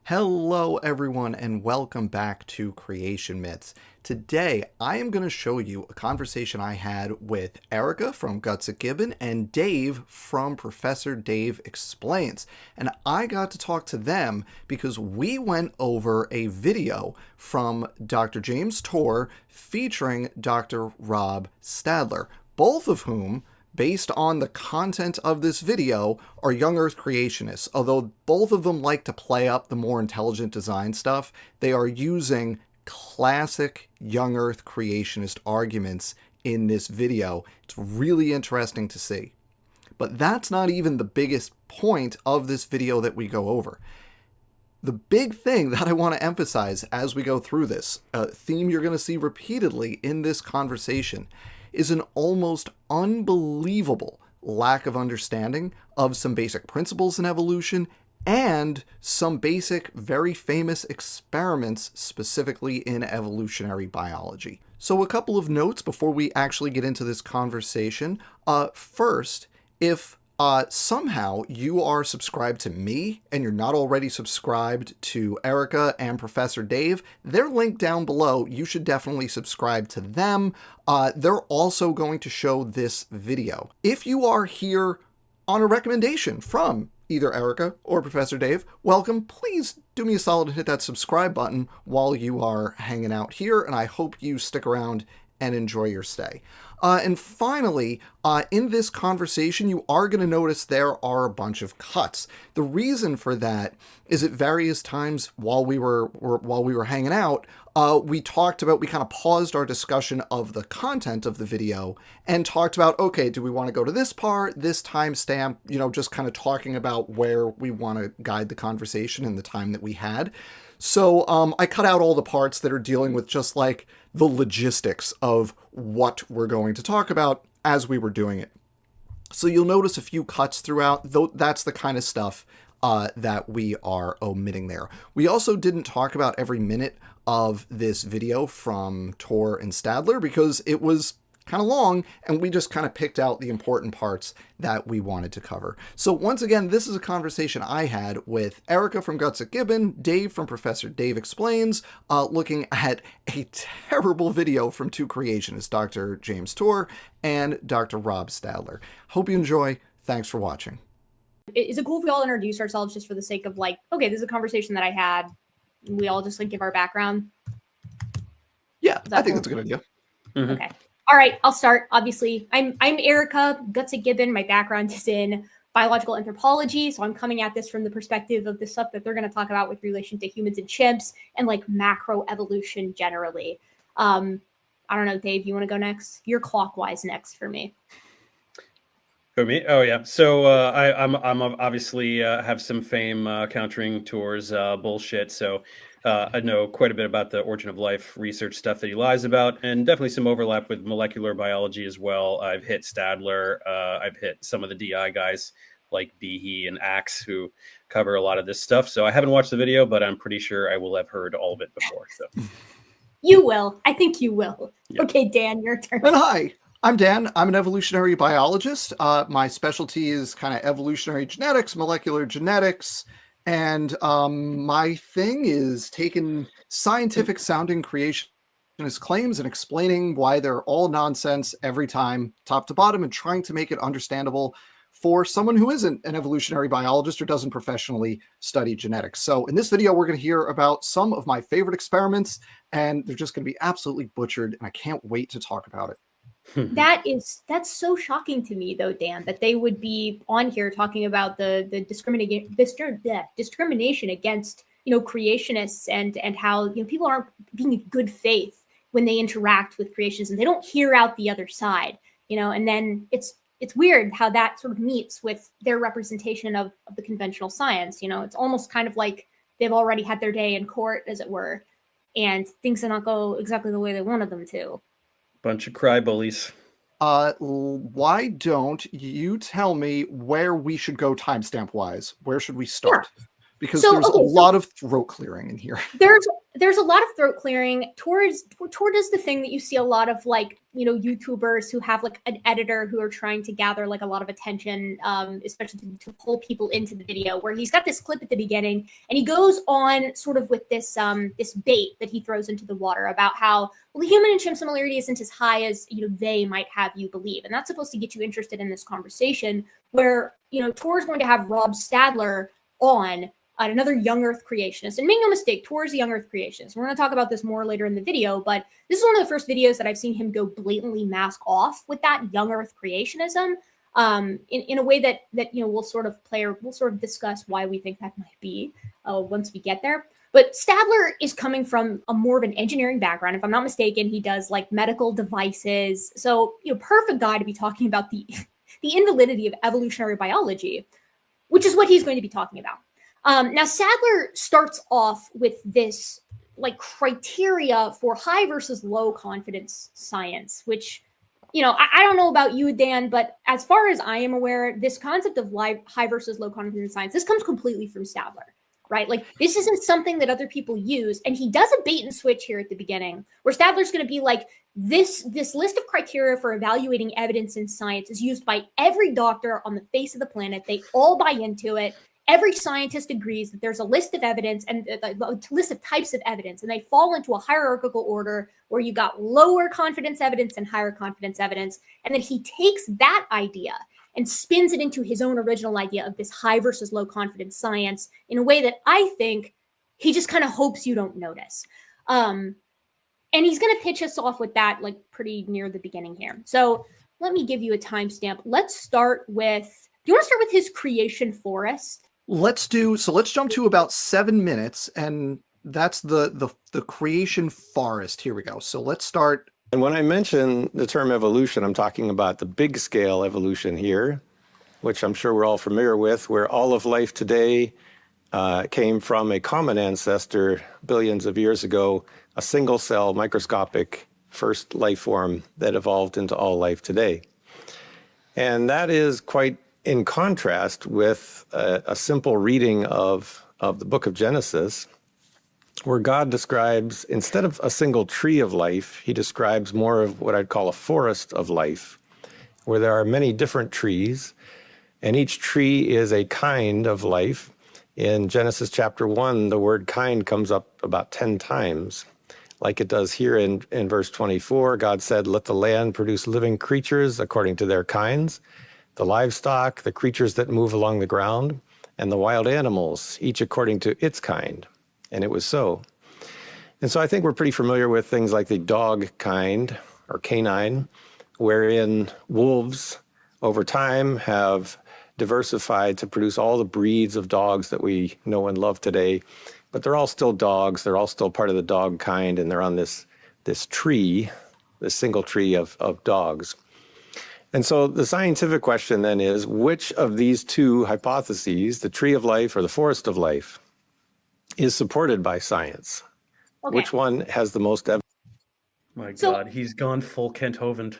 Hello everyone and welcome back to Creation Myths. Today I am going to show you a conversation I had with Erica from Guts at Gibbon and Dave from Professor Dave Explains. And I got to talk to them because we went over a video from Dr. James Torr featuring Dr. Rob Stadler, both of whom, based on the content of this video, are young Earth creationists. Although both of them like to play up the more intelligent design stuff, they are using classic young Earth creationist arguments in this video. It's really interesting to see. But that's not even the biggest point of this video that we go over. The big thing that I want to emphasize as we go through this, a theme you're going to see repeatedly in this conversation, is an almost unbelievable lack of understanding of some basic principles in evolution and some basic, very famous experiments specifically in evolutionary biology. So a couple of notes before we actually get into this conversation. First, if somehow you are subscribed to me and you're not already subscribed to Erica and Professor Dave, they're linked down below. You should definitely subscribe to them. They're also going to show this video. If you are here on a recommendation from either Erica or Professor Dave, welcome. Please do me a solid and hit that subscribe button while you are hanging out here, and I hope you stick around and enjoy your stay. And finally, in this conversation, you are going to notice there are a bunch of cuts. The reason for that is at various times while we were hanging out, we kind of paused our discussion of the content of the video and talked about, okay, do we want to go to this part, this timestamp, just kind of talking about where we want to guide the conversation in the time that we had. So I cut out all the parts that are dealing with just like the logistics of what we're going to talk about as we were doing it. So you'll notice a few cuts throughout, though that's the kind of stuff that we are omitting there. We also didn't talk about every minute of this video from Torr and Stadler because it was kind of long, and we just kind of picked out the important parts that we wanted to cover. So once again, this is a conversation I had with Erica from Guts at Gibbon, Dave from Professor Dave Explains, looking at a terrible video from two creationists, Dr. James Torr and Dr. Rob Stadler. Hope you enjoy. Thanks for watching. Is it cool if we all introduce ourselves just for the sake of okay, this is a conversation that I had. We all just give our background? Yeah, I think that's a good idea. Mm-hmm. Okay. All right, I'll start. Obviously, I'm Erica, Guts at Gibbon. My background is in biological anthropology, so I'm coming at this from the perspective of the stuff that they're going to talk about with relation to humans and chimps and macro evolution generally. I don't know, Dave, you want to go next? You're clockwise next for me. For me? Oh yeah. So I'm obviously have some fame countering Torr's bullshit. So I know quite a bit about the origin of life research stuff that he lies about, and definitely some overlap with molecular biology as well. I've hit Stadler. I've hit some of the DI guys like Behe and Axe who cover a lot of this stuff. So I haven't watched the video, but I'm pretty sure I will have heard all of it before. So you will. I think you will. Yeah. Okay, Dan, your turn. And hi. I'm Dan. I'm an evolutionary biologist. My specialty is kind of evolutionary genetics, molecular genetics, and my thing is taking scientific sounding creationist claims and explaining why they're all nonsense every time, top to bottom, and trying to make it understandable for someone who isn't an evolutionary biologist or doesn't professionally study genetics. So in this video, we're going to hear about some of my favorite experiments, and they're just going to be absolutely butchered, and I can't wait to talk about it. That's so shocking to me, though, Dan, that they would be on here talking about the discrimination against creationists and how people aren't being in good faith when they interact with creationists and they don't hear out the other side, and then it's weird how that sort of meets with their representation of the conventional science. It's almost kind of like they've already had their day in court, as it were, and things did not go exactly the way they wanted them to. Bunch of cry bullies. Why don't you tell me where we should go timestamp wise? Where should we start? Because So there's okay, a lot of throat clearing in here. there's a lot of throat clearing. Tor is the thing that you see a lot of, like, you know, YouTubers who have like an editor who are trying to gather like a lot of attention, especially to pull people into the video, where he's got this clip at the beginning and he goes on sort of with this this bait that he throws into the water about how, well, the human and chimp similarity isn't as high as, you know, they might have you believe, and that's supposed to get you interested in this conversation where, you know, Tor is going to have Rob Stadler on, another young Earth creationist. And make no mistake, Tor is a young Earth creationist. We're going to talk about this more later in the video, but this is one of the first videos that I've seen him go blatantly mask off with that young Earth creationism, in a way that you know, we'll sort of discuss why we think that might be once we get there. But Stadler is coming from a more of an engineering background. If I'm not mistaken, he does like medical devices. So, you know, perfect guy to be talking about the the invalidity of evolutionary biology, which is what he's going to be talking about. Now, Stadler starts off with this like criteria for high versus low confidence science, which, you know, I don't know about you, Dan, but as far as I am aware, this concept of high versus low confidence science, this comes completely from Stadler, right? Like, this isn't something that other people use. And he does a bait and switch here at the beginning, where Stadler's going to be like, this list of criteria for evaluating evidence in science is used by every doctor on the face of the planet. They all buy into it. Every scientist agrees that there's a list of evidence and a list of types of evidence, and they fall into a hierarchical order where you got lower confidence evidence and higher confidence evidence. And then he takes that idea and spins it into his own original idea of this high versus low confidence science in a way that I think he just kind of hopes you don't notice. And he's going to pitch us off with that like pretty near the beginning here. So let me give you a timestamp. Let's start with, do you want to start with his creation forest? Let's jump to about 7 minutes, and that's the creation forest. Here we go. So let's start. And when I mention the term evolution, I'm talking about the big scale evolution here, which I'm sure we're all familiar with, where all of life today came from a common ancestor billions of years ago, a single cell microscopic first life form that evolved into all life today. And that is quite in contrast with a simple reading of the book of Genesis, where God describes, instead of a single tree of life, he describes more of what I'd call a forest of life, where there are many different trees, and each tree is a kind of life. In Genesis chapter 1, the word kind comes up about 10 times. Like it does here in verse 24, God said, "Let the land produce living creatures according to their kinds, the livestock, the creatures that move along the ground, and the wild animals, each according to its kind." And it was so. And so I think we're pretty familiar with things like the dog kind or canine, wherein wolves over time have diversified to produce all the breeds of dogs that we know and love today. But they're all still dogs. They're all still part of the dog kind, and they're on this tree, this single tree of dogs. And so the scientific question then is, which of these two hypotheses, the tree of life or the forest of life, is supported by science? Okay. Which one has the most evidence? My God, he's gone full Kent Hovind.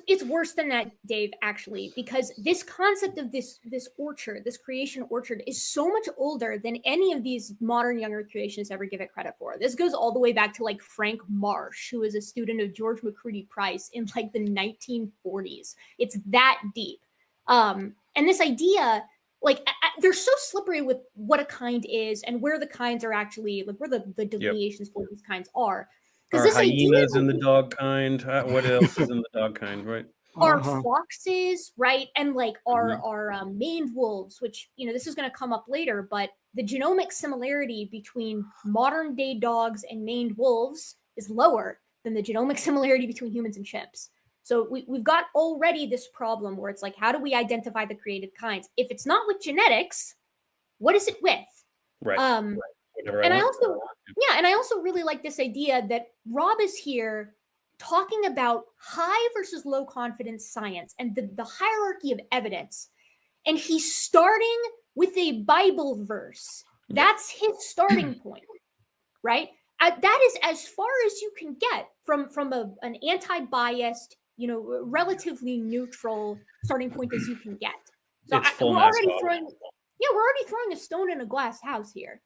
It's worse than that, Dave, actually, because this concept of this orchard, this creation orchard, is so much older than any of these modern young Earth creationists ever give it credit for. This goes all the way back to like Frank Marsh, who was a student of George McCrudy Price in like the 1940s. It's that deep. And this idea, like, they're so slippery with what a kind is and where the kinds are actually, like, where the delineations for these kinds are. Are hyenas in the dog kind? What else is in the dog kind, right? Are foxes, right? And like are maned wolves, which, you know, this is going to come up later, but the genomic similarity between modern day dogs and maned wolves is lower than the genomic similarity between humans and chimps. So we've got already this problem where it's like, how do we identify the created kinds? If it's not with genetics, what is it with? Right. And I also really like this idea that Rob is here talking about high versus low confidence science and the hierarchy of evidence. And he's starting with a Bible verse. That's his starting point, right? That is as far as you can get from an anti-biased, you know, relatively neutral starting point as you can get. So It's we're already throwing... Yeah, we're already throwing a stone in a glass house here.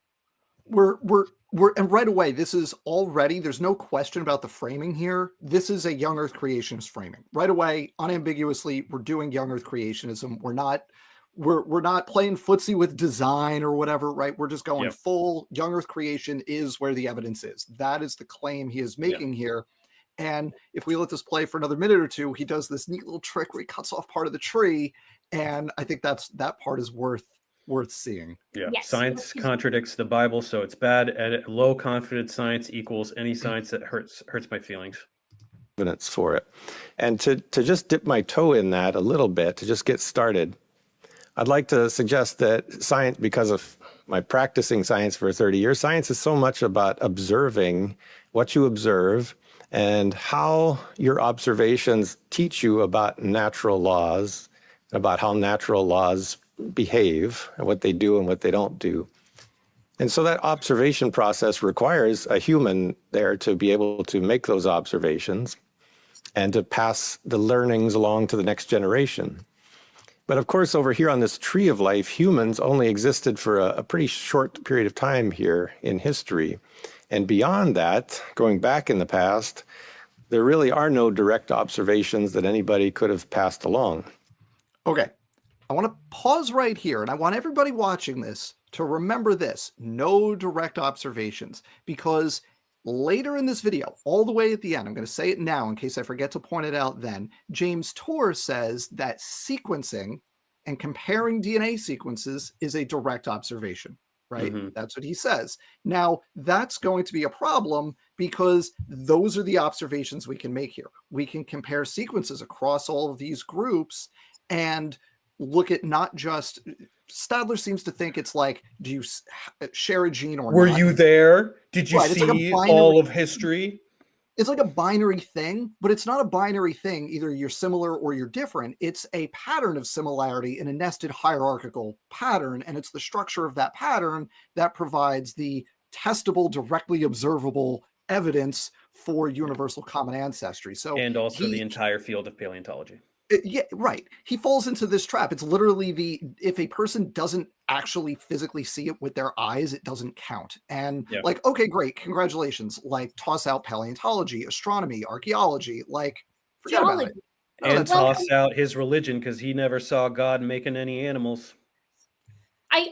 And right away, this is already, there's no question about the framing here. This is a young Earth creationist framing. Right away, unambiguously, we're doing young Earth creationism. We're not playing footsie with design or whatever, right? We're just going full young Earth creation is where the evidence is. That is the claim he is making here. And if we let this play for another minute or two, he does this neat little trick where he cuts off part of the tree. And I think that part is worth seeing. Yeah. Yes. Science contradicts the Bible, so it's bad. And low confidence science equals any science that hurts my feelings. Evidence for it. And to just dip my toe in that a little bit, to just get started, I'd like to suggest that science, because of my practicing science for 30 years, science is so much about observing what you observe and how your observations teach you about natural laws, about how natural laws behave and what they do and what they don't do. And so that observation process requires a human there to be able to make those observations and to pass the learnings along to the next generation. But of course, over here on this tree of life, humans only existed for a pretty short period of time here in history. And beyond that, going back in the past, there really are no direct observations that anybody could have passed along. Okay, I want to pause right here, and I want everybody watching this to remember this: no direct observations, because later in this video, all the way at the end, I'm going to say it now in case I forget to point it out then, James Tour says that sequencing and comparing DNA sequences is a direct observation, right? Mm-hmm. That's what he says. Now, that's going to be a problem because those are the observations we can make here. We can compare sequences across all of these groups and look at not just, Stadler seems to think it's like, do you share a gene or Were not? you there? Did you Right, it's like a see binary- all of history? It's like a binary thing, but it's not a binary thing. Either you're similar or you're different. It's a pattern of similarity in a nested hierarchical pattern. And it's the structure of that pattern that provides the testable, directly observable evidence for universal common ancestry. So, And also the entire field of paleontology. yeah, right. He falls into this trap. It's literally if a person doesn't actually physically see it with their eyes, it doesn't count. And like, okay, great, congratulations. Like, toss out paleontology, astronomy, archaeology, like, forget about it. And toss out his religion because he never saw God making any animals.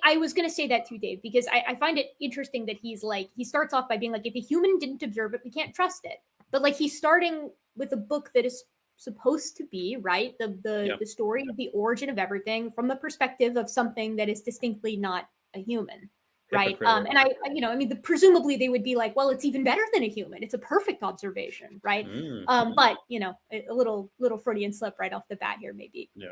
I was going to say that too, Dave, because I find it interesting that he starts off by being like, if a human didn't observe it, we can't trust it. But like, he's starting with a book that is supposed to be, right, the story of the origin of everything from the perspective of something that is distinctly not a human, right? And I mean, presumably they would be like, well, it's even better than a human. It's a perfect observation, right? But a little Freudian slip right off the bat here, maybe. Yeah.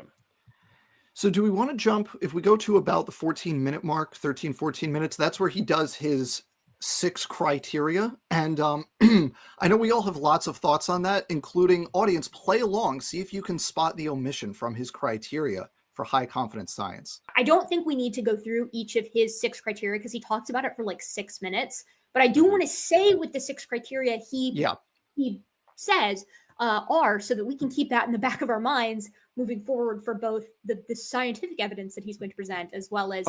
So do we want to jump, if we go to about the 14-minute mark, 13, 14 minutes, that's where he does his 6 criteria. And I know we all have lots of thoughts on that, including audience. Play along, see if you can spot the omission from his criteria for high confidence science. I don't think we need to go through each of his 6 criteria because he talks about it for like 6 minutes. But I do want to say with the 6 criteria he says are, so that we can keep that in the back of our minds moving forward for both the scientific evidence that he's going to present as well as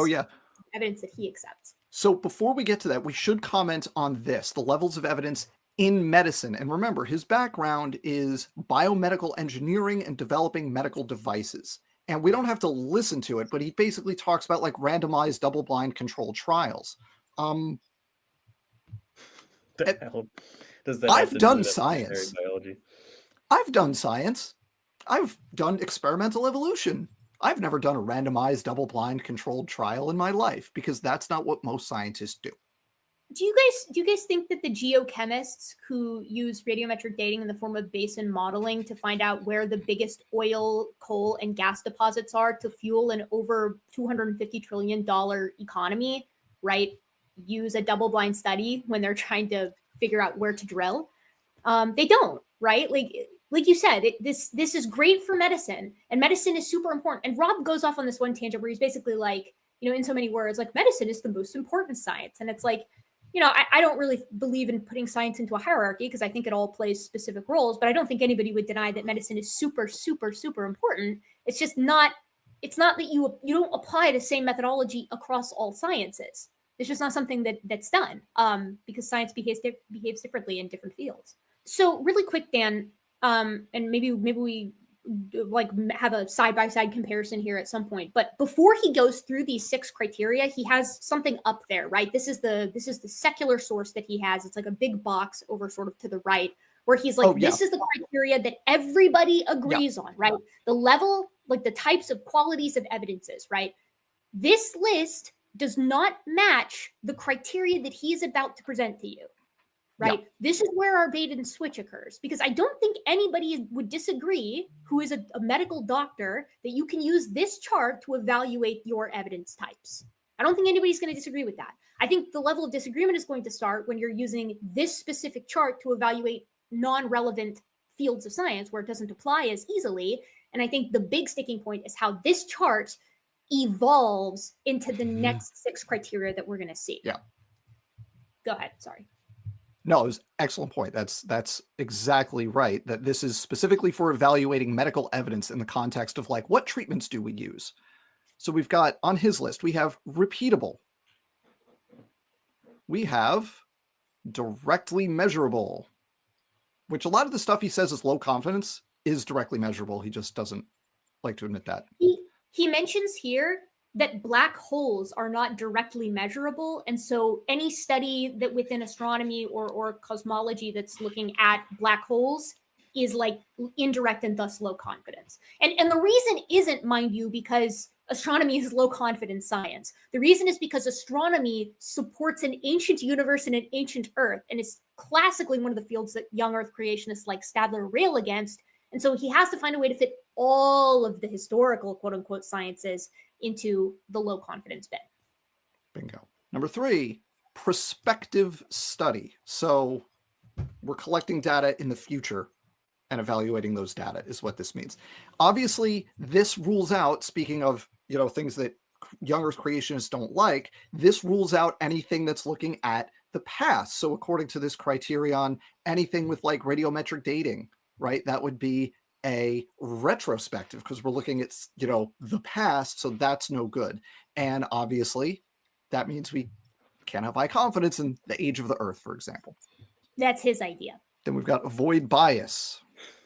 evidence that he accepts. So before we get to that, we should comment on this, the levels of evidence in medicine. And remember, his background is biomedical engineering and developing medical devices. And we don't have to listen to it, but he basically talks about like randomized double-blind controlled trials. The hell does that I've done science. Biology? I've done science. I've done experimental evolution. I've never done a randomized double-blind controlled trial in my life because that's not what most scientists do. Do you guys think that the geochemists who use radiometric dating in the form of basin modeling to find out where the biggest oil, coal, and gas deposits are to fuel an over $250 trillion economy, right, use a double-blind study when they're trying to figure out where to drill? They don't, right? Like you said, this is great for medicine, and medicine is super important. And Rob goes off on this one tangent where he's basically like, in so many words, like medicine is the most important science. And it's like, I don't really believe in putting science into a hierarchy because I think it all plays specific roles, but I don't think anybody would deny that medicine is super, super, super important. It's just not it's not that you don't apply the same methodology across all sciences. It's just not something that's done because science behaves differently in different fields. So really quick, Dan, and maybe we like have a side-by-side comparison here at some point, but before he goes through these 6 criteria, he has something up there, right? This is the secular source that he has. It's like a big box over sort of to the right, where he's like, this is the criteria that everybody agrees on, right? The level, like the types of qualities of evidences, right? This list does not match the criteria that he is about to present to you, right? Yeah. This is where our bait and switch occurs, because I don't think anybody would disagree who is a medical doctor that you can use this chart to evaluate your evidence types. I don't think anybody's going to disagree with that. I think the level of disagreement is going to start when you're using this specific chart to evaluate non-relevant fields of science where it doesn't apply as easily. And I think the big sticking point is how this chart evolves into the next 6 criteria that we're going to see. Yeah. Go ahead. Sorry. No, it was an excellent point. That's exactly right. That this is specifically for evaluating medical evidence in the context of like, what treatments do we use? So we've got on his list, we have repeatable. We have directly measurable, which a lot of the stuff he says is low confidence is directly measurable. He just doesn't like to admit that. He mentions here that black holes are not directly measurable. And so any study that within astronomy or cosmology that's looking at black holes is like indirect and thus low confidence. And the reason isn't, mind you, because astronomy is low confidence science. The reason is because astronomy supports an ancient universe and an ancient Earth, and it's classically one of the fields that young Earth creationists like Stadler rail against. And so he has to find a way to fit all of the historical quote unquote sciences into the low confidence bin. Bingo. Number 3, prospective study. So we're collecting data in the future and evaluating those data is what this means. Obviously, this rules out, speaking of, things that young Earth creationists don't like, this rules out anything that's looking at the past. So according to this criterion, anything with like radiometric dating, right? That would be a retrospective because we're looking at, the past. So that's no good. And obviously that means we can't have high confidence in the age of the Earth, for example. That's his idea. Then we've got avoid bias.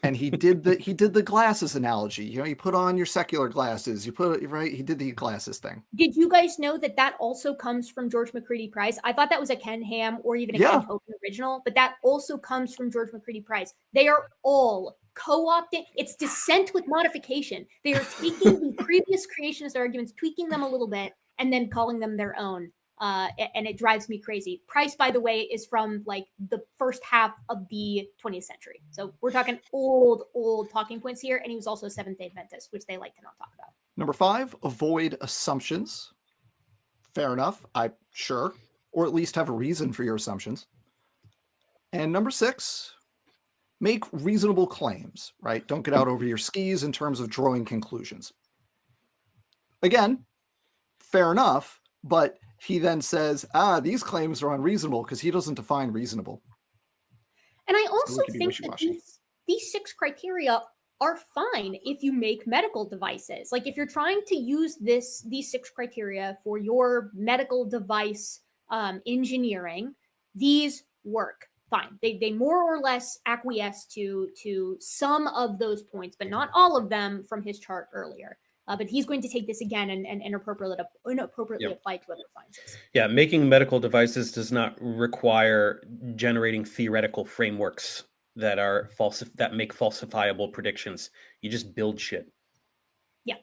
And he did the glasses analogy. You put on your secular glasses. He did the glasses thing. Did you guys know that also comes from George McCready Price? I thought that was a Ken Ham or even a Ken Hogan original, but that also comes from George McCready Price. They are all co-opting. It's dissent with modification. They are taking the previous creationist arguments, tweaking them a little bit, and then calling them their own. And it drives me crazy. Price, by the way, is from like the first half of the 20th century. So we're talking old talking points here. And he was also a Seventh-day Adventist, which they like to not talk about. Number 5, avoid assumptions. Fair enough. Sure. Or at least have a reason for your assumptions. And number 6, make reasonable claims, right? Don't get out over your skis in terms of drawing conclusions. Again, fair enough, but he then says, these claims are unreasonable because he doesn't define reasonable. And I also think that these 6 criteria are fine if you make medical devices. Like if you're trying to use these 6 criteria for your medical device engineering, these work fine. They more or less acquiesce to some of those points, but not all of them from his chart earlier. But he's going to take this again and inappropriately apply it to other sciences. Yeah, making medical devices does not require generating theoretical frameworks that are that make falsifiable predictions. You just build shit. Yeah.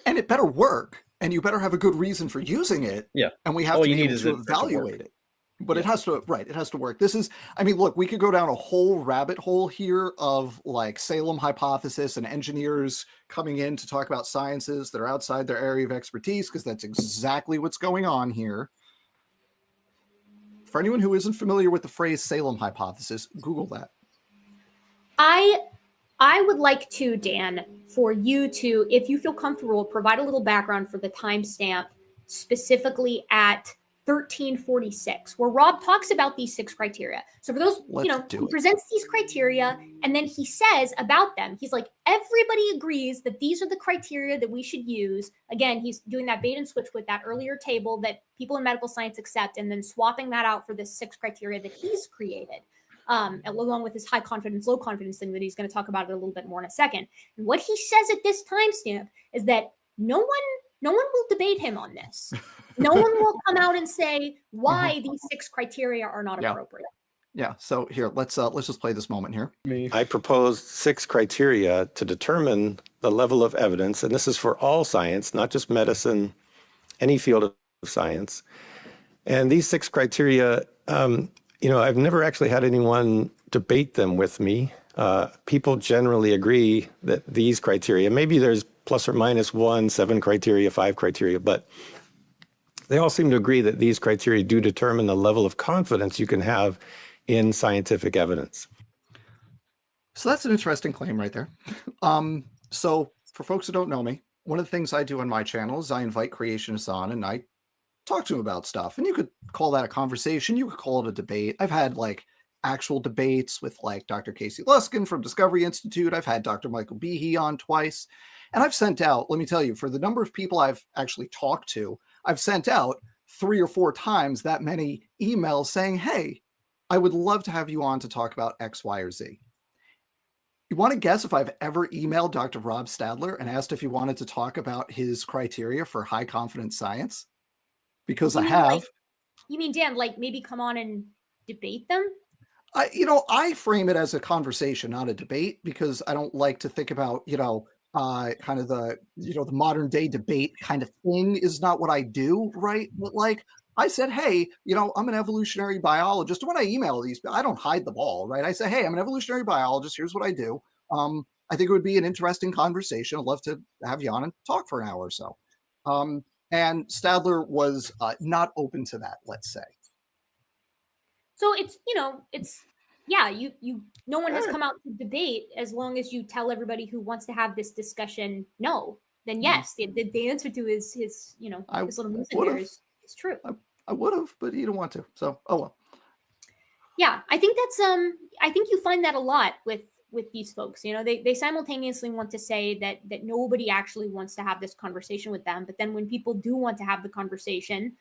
And it better work, and you better have a good reason for using it. Yeah. And we have to be able to evaluate it. But it has to, it has to work. This is, look, we could go down a whole rabbit hole here of like Salem hypothesis and engineers coming in to talk about sciences that are outside their area of expertise, because that's exactly what's going on here. For anyone who isn't familiar with the phrase Salem hypothesis, Google that. I would like to, Dan, for you to, if you feel comfortable, provide a little background for the timestamp specifically at 1346, where Rob talks about these 6 criteria. So for those, he presents these criteria, and then he says about them, he's like, everybody agrees that these are the criteria that we should use. Again, he's doing that bait and switch with that earlier table that people in medical science accept, and then swapping that out for the 6 criteria that he's created, along with his high confidence, low confidence thing that he's going to talk about it a little bit more in a second. And what he says at this timestamp is that no one will debate him on this. No one will come out and say why these 6 criteria are not appropriate. Yeah. So here, let's just play this moment here. I proposed 6 criteria to determine the level of evidence, and this is for all science, not just medicine, any field of science. And these 6 criteria, I've never actually had anyone debate them with me. People generally agree that these criteria, maybe there's plus or minus 1, 7 criteria, 5 criteria, but they all seem to agree that these criteria do determine the level of confidence you can have in scientific evidence. So that's an interesting claim right there. So for folks who don't know me, one of the things I do on my channel is I invite creationists on and I talk to them about stuff. And you could call that a conversation. You could call it a debate. I've had like actual debates with like Dr. Casey Luskin from Discovery Institute. I've had Dr. Michael Behe on twice. And I've sent out, let me tell you, for the number of people I've actually talked to, I've sent out 3 or 4 times that many emails saying, hey, I would love to have you on to talk about X, Y, or Z. You want to guess if I've ever emailed Dr. Rob Stadler and asked if he wanted to talk about his criteria for high confidence science? Because I have. You mean, Dan, like maybe come on and debate them? I frame it as a conversation, not a debate, because I don't like to think about, kind of the modern day debate kind of thing is not what I do, right? But like I said, hey, I'm an evolutionary biologist. When I email these, I don't hide the ball, right? I say, hey, I'm an evolutionary biologist. Here's what I do. I think it would be an interesting conversation. I'd love to have you on and talk for an hour or so. And Stadler was not open to that, let's say. So no one has come out to debate as long as you tell everybody who wants to have this discussion no. Then yes, the answer to his little music there is true. I would have, but you don't want to. So oh well. Yeah, I think that's I think you find that a lot with these folks. They simultaneously want to say that nobody actually wants to have this conversation with them, but then when people do want to have the conversation,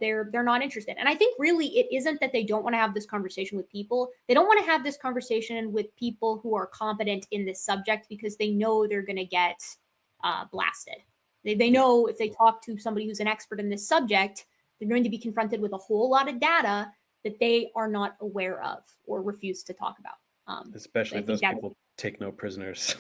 they're not interested. And I think really it isn't that they don't want to have this conversation with people. They don't want to have this conversation with people who are competent in this subject because they know they're going to get blasted. They know if they talk to somebody who's an expert in this subject, they're going to be confronted with a whole lot of data that they are not aware of or refuse to talk about. Especially if those people take no prisoners.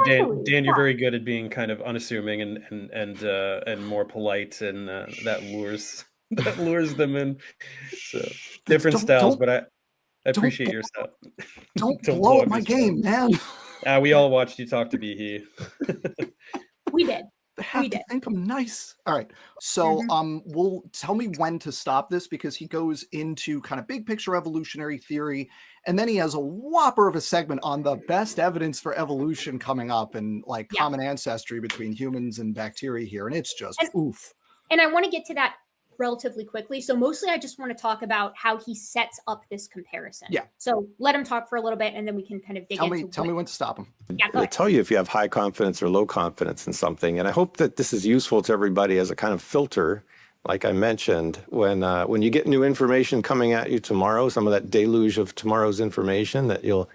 Dan, you're very good at being kind of unassuming and more polite, and that lures them in. So different styles, but I appreciate your style. Don't blow up my game, man. We all watched you talk to Behe. We did. I think I'm nice. All right. So we'll tell me when to stop this, because he goes into kind of big picture evolutionary theory, and then he has a whopper of a segment on the best evidence for evolution coming up and like common ancestry between humans and bacteria here. And it's just oof. And I want to get to that relatively quickly. So mostly I just want to talk about how he sets up this comparison. Yeah. So let him talk for a little bit and then we can kind of dig into Tell me when to stop him. Yeah, They tell you if you have high confidence or low confidence in something. And I hope that this is useful to everybody as a kind of filter, like I mentioned, when you get new information coming at you tomorrow, some of that deluge of tomorrow's information, that you'll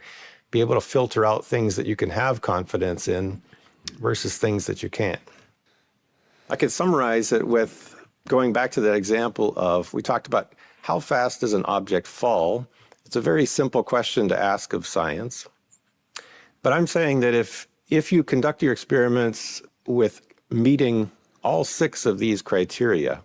be able to filter out things that you can have confidence in versus things that you can't. I could summarize it with going back to that example of, we talked about how fast does an object fall? It's a very simple question to ask of science. But I'm saying that if you conduct your experiments with meeting all 6 of these criteria,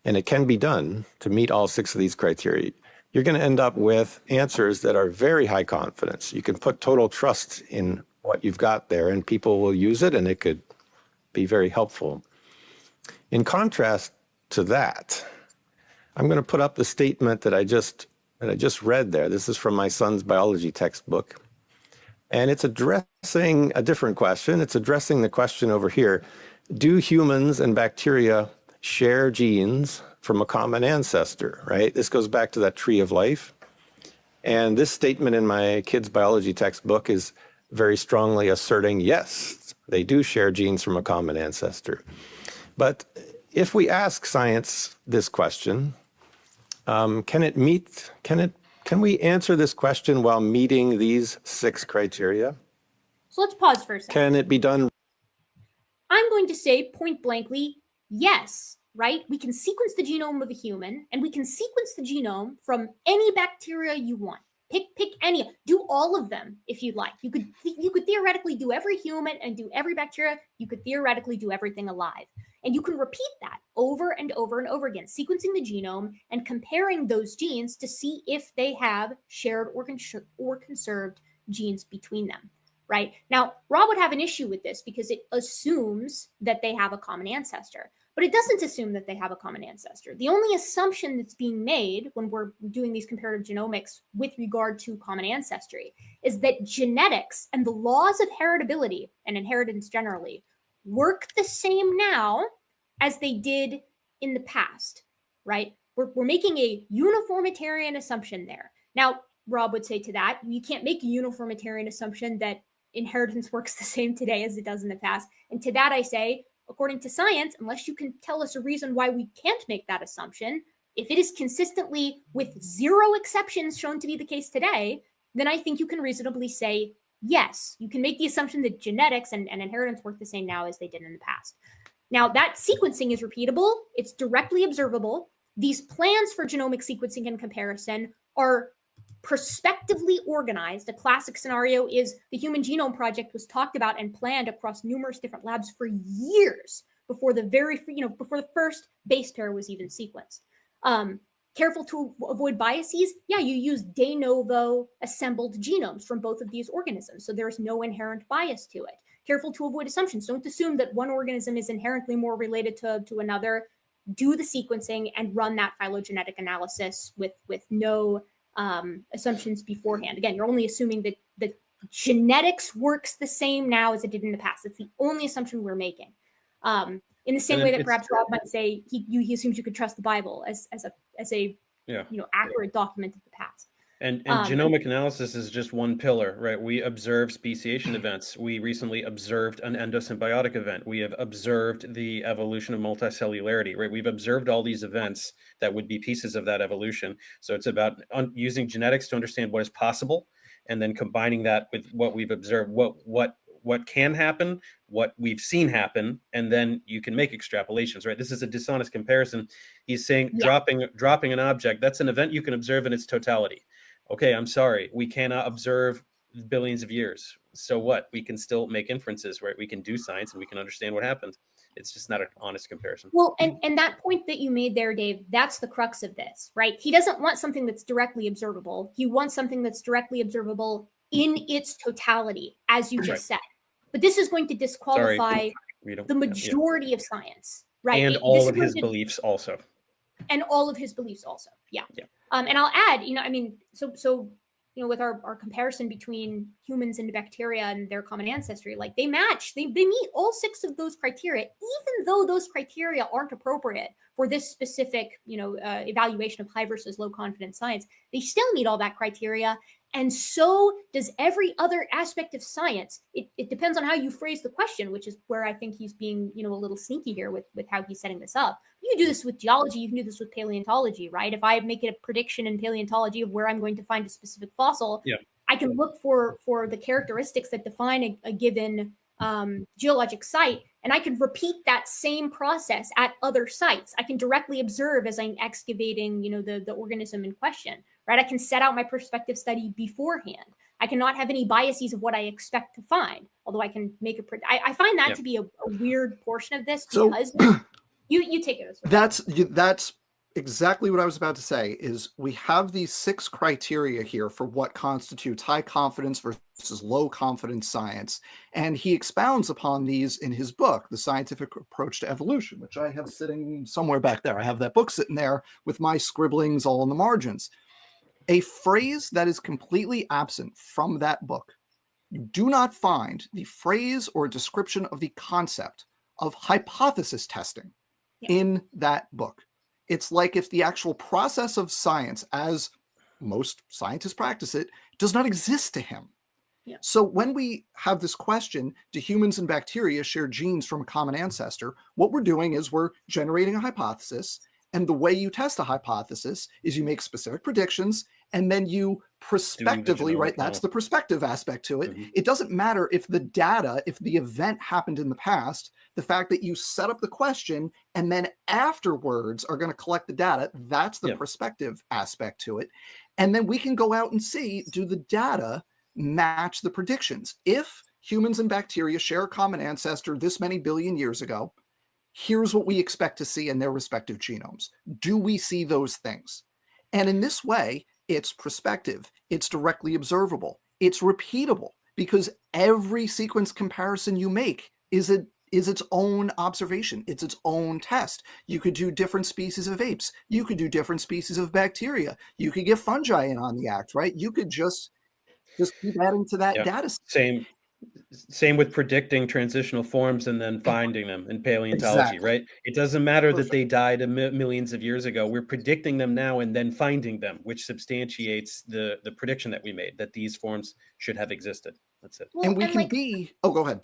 and it can be done to meet all 6 of these criteria, you're going to end up with answers that are very high confidence. You can put total trust in what you've got there, and people will use it, and it could be very helpful. In contrast to that, I'm going to put up the statement that I just read there. This is from my son's biology textbook. And it's addressing a different question. It's addressing the question over here. Do humans and bacteria share genes from a common ancestor, right? This goes back to that tree of life. And this statement in my kids' biology textbook is very strongly asserting, yes, they do share genes from a common ancestor. But if we ask science this question, can we answer this question while meeting these 6 criteria? So let's pause for a second. Can it be done? I'm going to say point blankly, yes, right? We can sequence the genome of a human, and we can sequence the genome from any bacteria you want. Pick any, do all of them if you'd like. You could theoretically do every human and do every bacteria. You could theoretically do everything alive. And you can repeat that over and over and over again, sequencing the genome and comparing those genes to see if they have shared or conserved genes between them. Right? Now, Rob would have an issue with this because it assumes that they have a common ancestor, but it doesn't assume that they have a common ancestor. The only assumption that's being made when we're doing these comparative genomics with regard to common ancestry is that genetics and the laws of heritability and inheritance generally work the same now as they did in the past, right? We're making a uniformitarian assumption there. Now, Rob would say to that, you can't make a uniformitarian assumption that inheritance works the same today as it does in the past. And to that I say, according to science, unless you can tell us a reason why we can't make that assumption, if it is consistently with 0 exceptions shown to be the case today, then I think you can reasonably say, yes, you can make the assumption that genetics and inheritance work the same now as they did in the past. Now, that sequencing is repeatable. It's directly observable. These plans for genomic sequencing and comparison are prospectively organized. A classic scenario is the Human Genome Project was talked about and planned across numerous different labs for years before before the first base pair was even sequenced. Careful to avoid biases. Yeah, you use de novo assembled genomes from both of these organisms, so there's no inherent bias to it. Careful to avoid assumptions. Don't assume that one organism is inherently more related to another. Do the sequencing and run that phylogenetic analysis with no assumptions beforehand. Again, you're only assuming that the genetics works the same now as it did in the past. It's the only assumption we're making. In the same way that perhaps Rob might say he assumes you could trust the Bible as a accurate document of the past. And genomic analysis is just one pillar, right? We observe speciation events. We recently observed an endosymbiotic event. We have observed the evolution of multicellularity, right? We've observed all these events that would be pieces of that evolution. So it's about using genetics to understand what is possible, and then combining that with what we've observed, what can happen, what we've seen happen, and then you can make extrapolations, right? This is a dishonest comparison. He's saying dropping an object, that's an event you can observe in its totality. Okay, I'm sorry, we cannot observe billions of years. So what? We can still make inferences, right? We can do science and we can understand what happened. It's just not an honest comparison. Well, and that point that you made there, Dave, that's the crux of this, right? He doesn't want something that's directly observable. He wants something that's directly observable in its totality, as you just said. But this is going to disqualify the majority of science, right? And all of his beliefs also. And all of his beliefs also, yeah. And I'll add, so with our comparison between humans and bacteria and their common ancestry, like they match, they meet all 6 of those criteria, even though those criteria aren't appropriate for this specific, evaluation of high versus low confidence science. They still meet all that criteria. And so does every other aspect of science. It depends on how you phrase the question, which is where I think he's being, a little sneaky here with how he's setting this up. You can do this with geology. You can do this with paleontology, right? If I make it a prediction in paleontology of where I'm going to find a specific fossil, I can look for the characteristics that define a given geologic site, and I can repeat that same process at other sites. I can directly observe as I'm excavating, the organism in question, right? I can set out my prospective study beforehand. I cannot have any biases of what I expect to find, although I can make I find that to be a weird portion of this because you take it as well. That's exactly what I was about to say. Is we have these 6 criteria here for what constitutes high confidence versus low confidence science, and he expounds upon these in his book, The Scientific Approach to Evolution, which I have sitting somewhere back there. I have that book sitting there with my scribblings all in the margins. A phrase that is completely absent from that book, you do not find the phrase or description of the concept of hypothesis testing. in that book. It's like if the actual process of science, as most scientists practice it, does not exist to him. Yeah. So when we have this question, do humans and bacteria share genes from a common ancestor? What we're doing is we're generating a hypothesis. And the way you test a hypothesis is you make specific predictions and then you prospectively, right? That's the prospective aspect to it. It doesn't matter if the data, if the event happened in the past, the fact that you set up the question and then afterwards are going to collect the data, that's the prospective aspect to it. And then we can go out and see, do the data match the predictions? If humans and bacteria share a common ancestor this many billion years ago, here's what we expect to see in their respective genomes. Do we see those things? And in this way, it's prospective, it's directly observable, it's repeatable, because every sequence comparison you make is its own observation, it's its own test. You could do different species of apes, you could do different species of bacteria, you could get fungi in on the act, right? You could just keep adding to that data set. Same with predicting transitional forms and then finding them in paleontology, right? It doesn't matter that they died millions of years ago. We're predicting them now and then finding them, which substantiates the prediction that we made, that these forms should have existed. That's it. Well, and we can be... Oh, go ahead.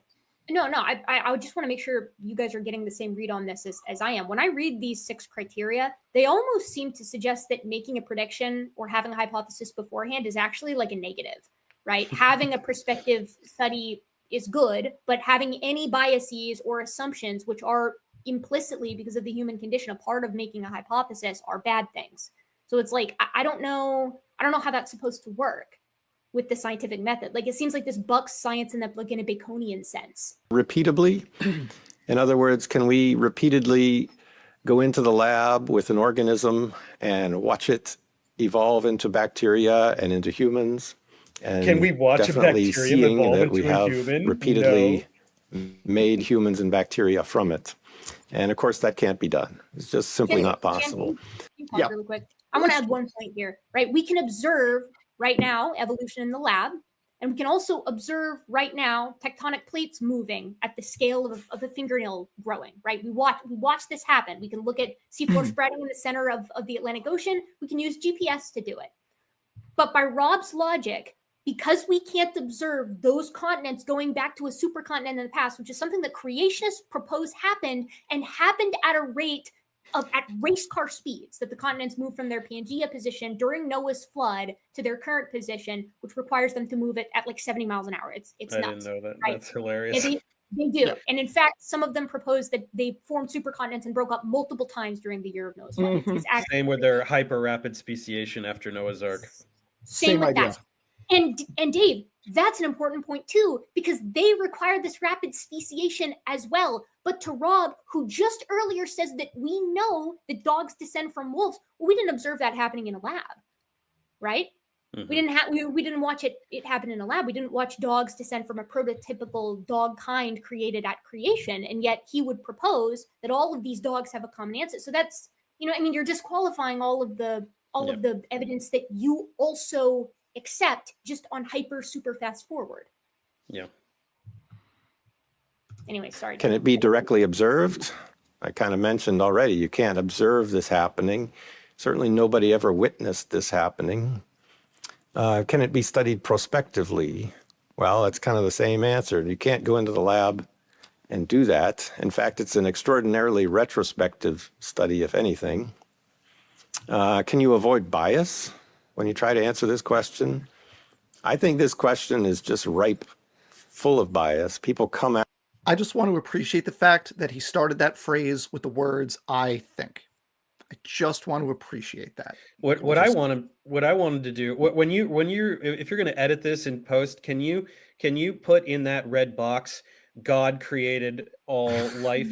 No, I would just want to make sure you guys are getting the same read on this as I am. When I read these 6 criteria, they almost seem to suggest that making a prediction or having a hypothesis beforehand is actually like a negative, right? Having a prospective study is good, but having any biases or assumptions, which are implicitly, because of the human condition, a part of making a hypothesis, are bad things. So it's like, I don't know how that's supposed to work with the scientific method. Like, it seems like this bucks science in a Baconian sense. Repeatably? In other words, can we repeatedly go into the lab with an organism and watch it evolve into bacteria and into humans? And can we watch definitely a bacterium seeing evolve that into we have a human? repeatedly made humans and bacteria from it. And of course, that can't be done. It's just simply not possible. Can you pause really quick? I want to add one point here, right? We can observe right now evolution in the lab, and we can also observe right now tectonic plates moving at the scale of a fingernail growing, right? We watch this happen. We can look at seafloor spreading in the center of the Atlantic Ocean. We can use GPS to do it. But by Rob's logic, because we can't observe those continents going back to a supercontinent in the past, which is something that creationists propose happened at a rate of at race car speeds, that the continents move from their Pangea position during Noah's flood to their current position, which requires them to move it at like 70 miles an hour. It's nuts. I didn't know that. Right? That's hilarious. They do. Yeah. And in fact, some of them propose that they formed supercontinents and broke up multiple times during the year of Noah's flood. It's Same with their hyper rapid speciation after Noah's Ark. Same with idea. That. And Dave, that's an important point too, because they require this rapid speciation as well. But to Rob, who just earlier says that we know that dogs descend from wolves, well, we didn't observe that happening in a lab, right? We didn't watch it happen in a lab. We didn't watch dogs descend from a prototypical dog kind created at creation, and yet he would propose that all of these dogs have a common ancestor. So that's, you're disqualifying all of the evidence that you also accept just on hyper super fast forward. Yeah. Anyway, sorry. Can it be directly observed? I kind of mentioned already, you can't observe this happening. Certainly nobody ever witnessed this happening. Can it be studied prospectively? Well, it's kind of the same answer. You can't go into the lab and do that. In fact, it's an extraordinarily retrospective study, if anything. Can you avoid bias when you try to answer this question? I think this question is just ripe, full of bias. People come out. I just want to appreciate the fact that he started that phrase with the words, I think. I just want to appreciate that. What I wanted to do, if you're going to edit this in post, can you put in that red box, God created all life?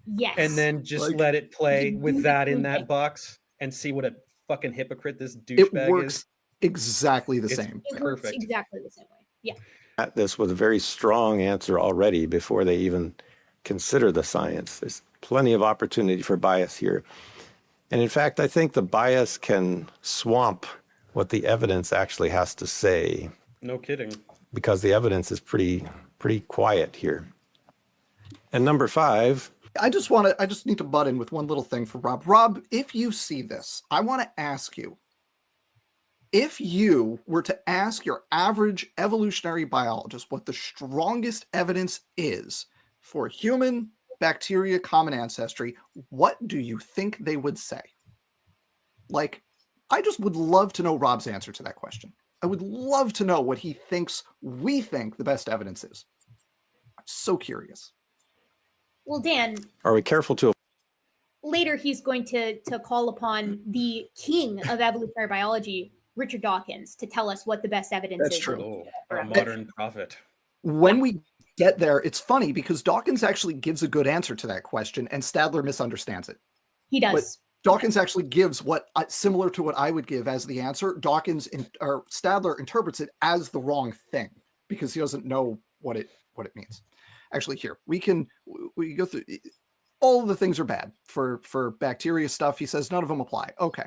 Yes. And then just let it play with that in that box and see what a fucking hypocrite this douchebag is. It works exactly the same. It works exactly the same way. Yeah. At this with a very strong answer already before they even consider the science. There's plenty of opportunity for bias here. And in fact, I think the bias can swamp what the evidence actually has to say. No kidding. Because the evidence is pretty quiet here. And number 5. I just need to butt in with one little thing for Rob. Rob, if you see this, I want to ask you, if you were to ask your average evolutionary biologist what the strongest evidence is for human bacteria common ancestry, what do you think they would say? Like, I just would love to know Rob's answer to that question. I would love to know what he thinks we think the best evidence is. I'm so curious. Well, Dan, Are we careful to? later he's going to call upon the king of evolutionary biology, Richard Dawkins, to tell us what the best evidence That's is. true. Oh, a modern prophet. When we get there, it's funny because Dawkins actually gives a good answer to that question, and Stadler misunderstands it. He does. But Dawkins actually gives what similar to what I would give as the answer. Or Stadler interprets it as the wrong thing because he doesn't know what it means. Actually, here we go through. All of the things are bad for bacteria stuff. He says none of them apply. Okay.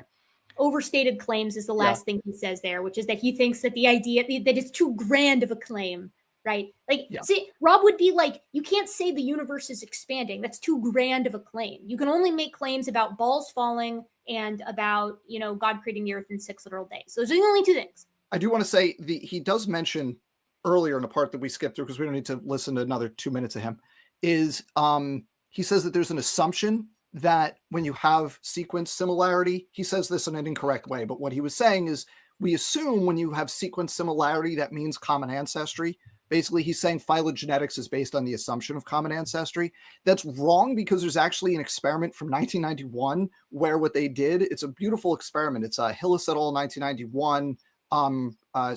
Overstated claims is the last thing he says there, which is that he thinks that the idea that it's too grand of a claim, right? Like, see, Rob would be like, you can't say the universe is expanding. That's too grand of a claim. You can only make claims about balls falling and about, God creating the earth in 6 literal days. Those are the only two things. I do want to say he does mention earlier in the part that we skipped through because we don't need to listen to another 2 minutes of him, is he says that there's an assumption that when you have sequence similarity, he says this in an incorrect way, but what he was saying is we assume when you have sequence similarity, that means common ancestry. Basically, he's saying phylogenetics is based on the assumption of common ancestry. That's wrong because there's actually an experiment from 1991 where what they did, it's a beautiful experiment. It's Hillis et al. 1991,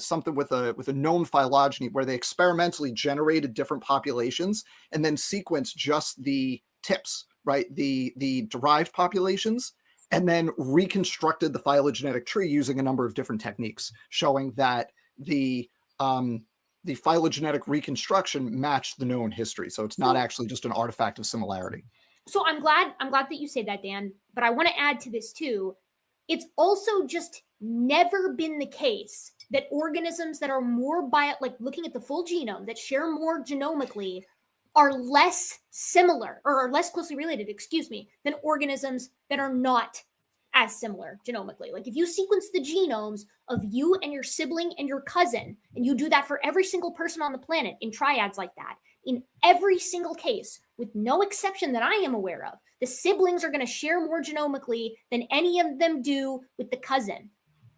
something with a known phylogeny where they experimentally generated different populations and then sequenced just the tips, right? The derived populations, and then reconstructed the phylogenetic tree using a number of different techniques, showing that the phylogenetic reconstruction matched the known history. So it's not actually just an artifact of similarity. So I'm glad that you say that, Dan, but I want to add to this too. It's also just never been the case that organisms that are more like looking at the full genome, that share more genomically, are less similar or are less closely related, than organisms that are not as similar genomically. Like if you sequence the genomes of you and your sibling and your cousin, and you do that for every single person on the planet in triads like that, in every single case, with no exception that I am aware of, the siblings are going to share more genomically than any of them do with the cousin,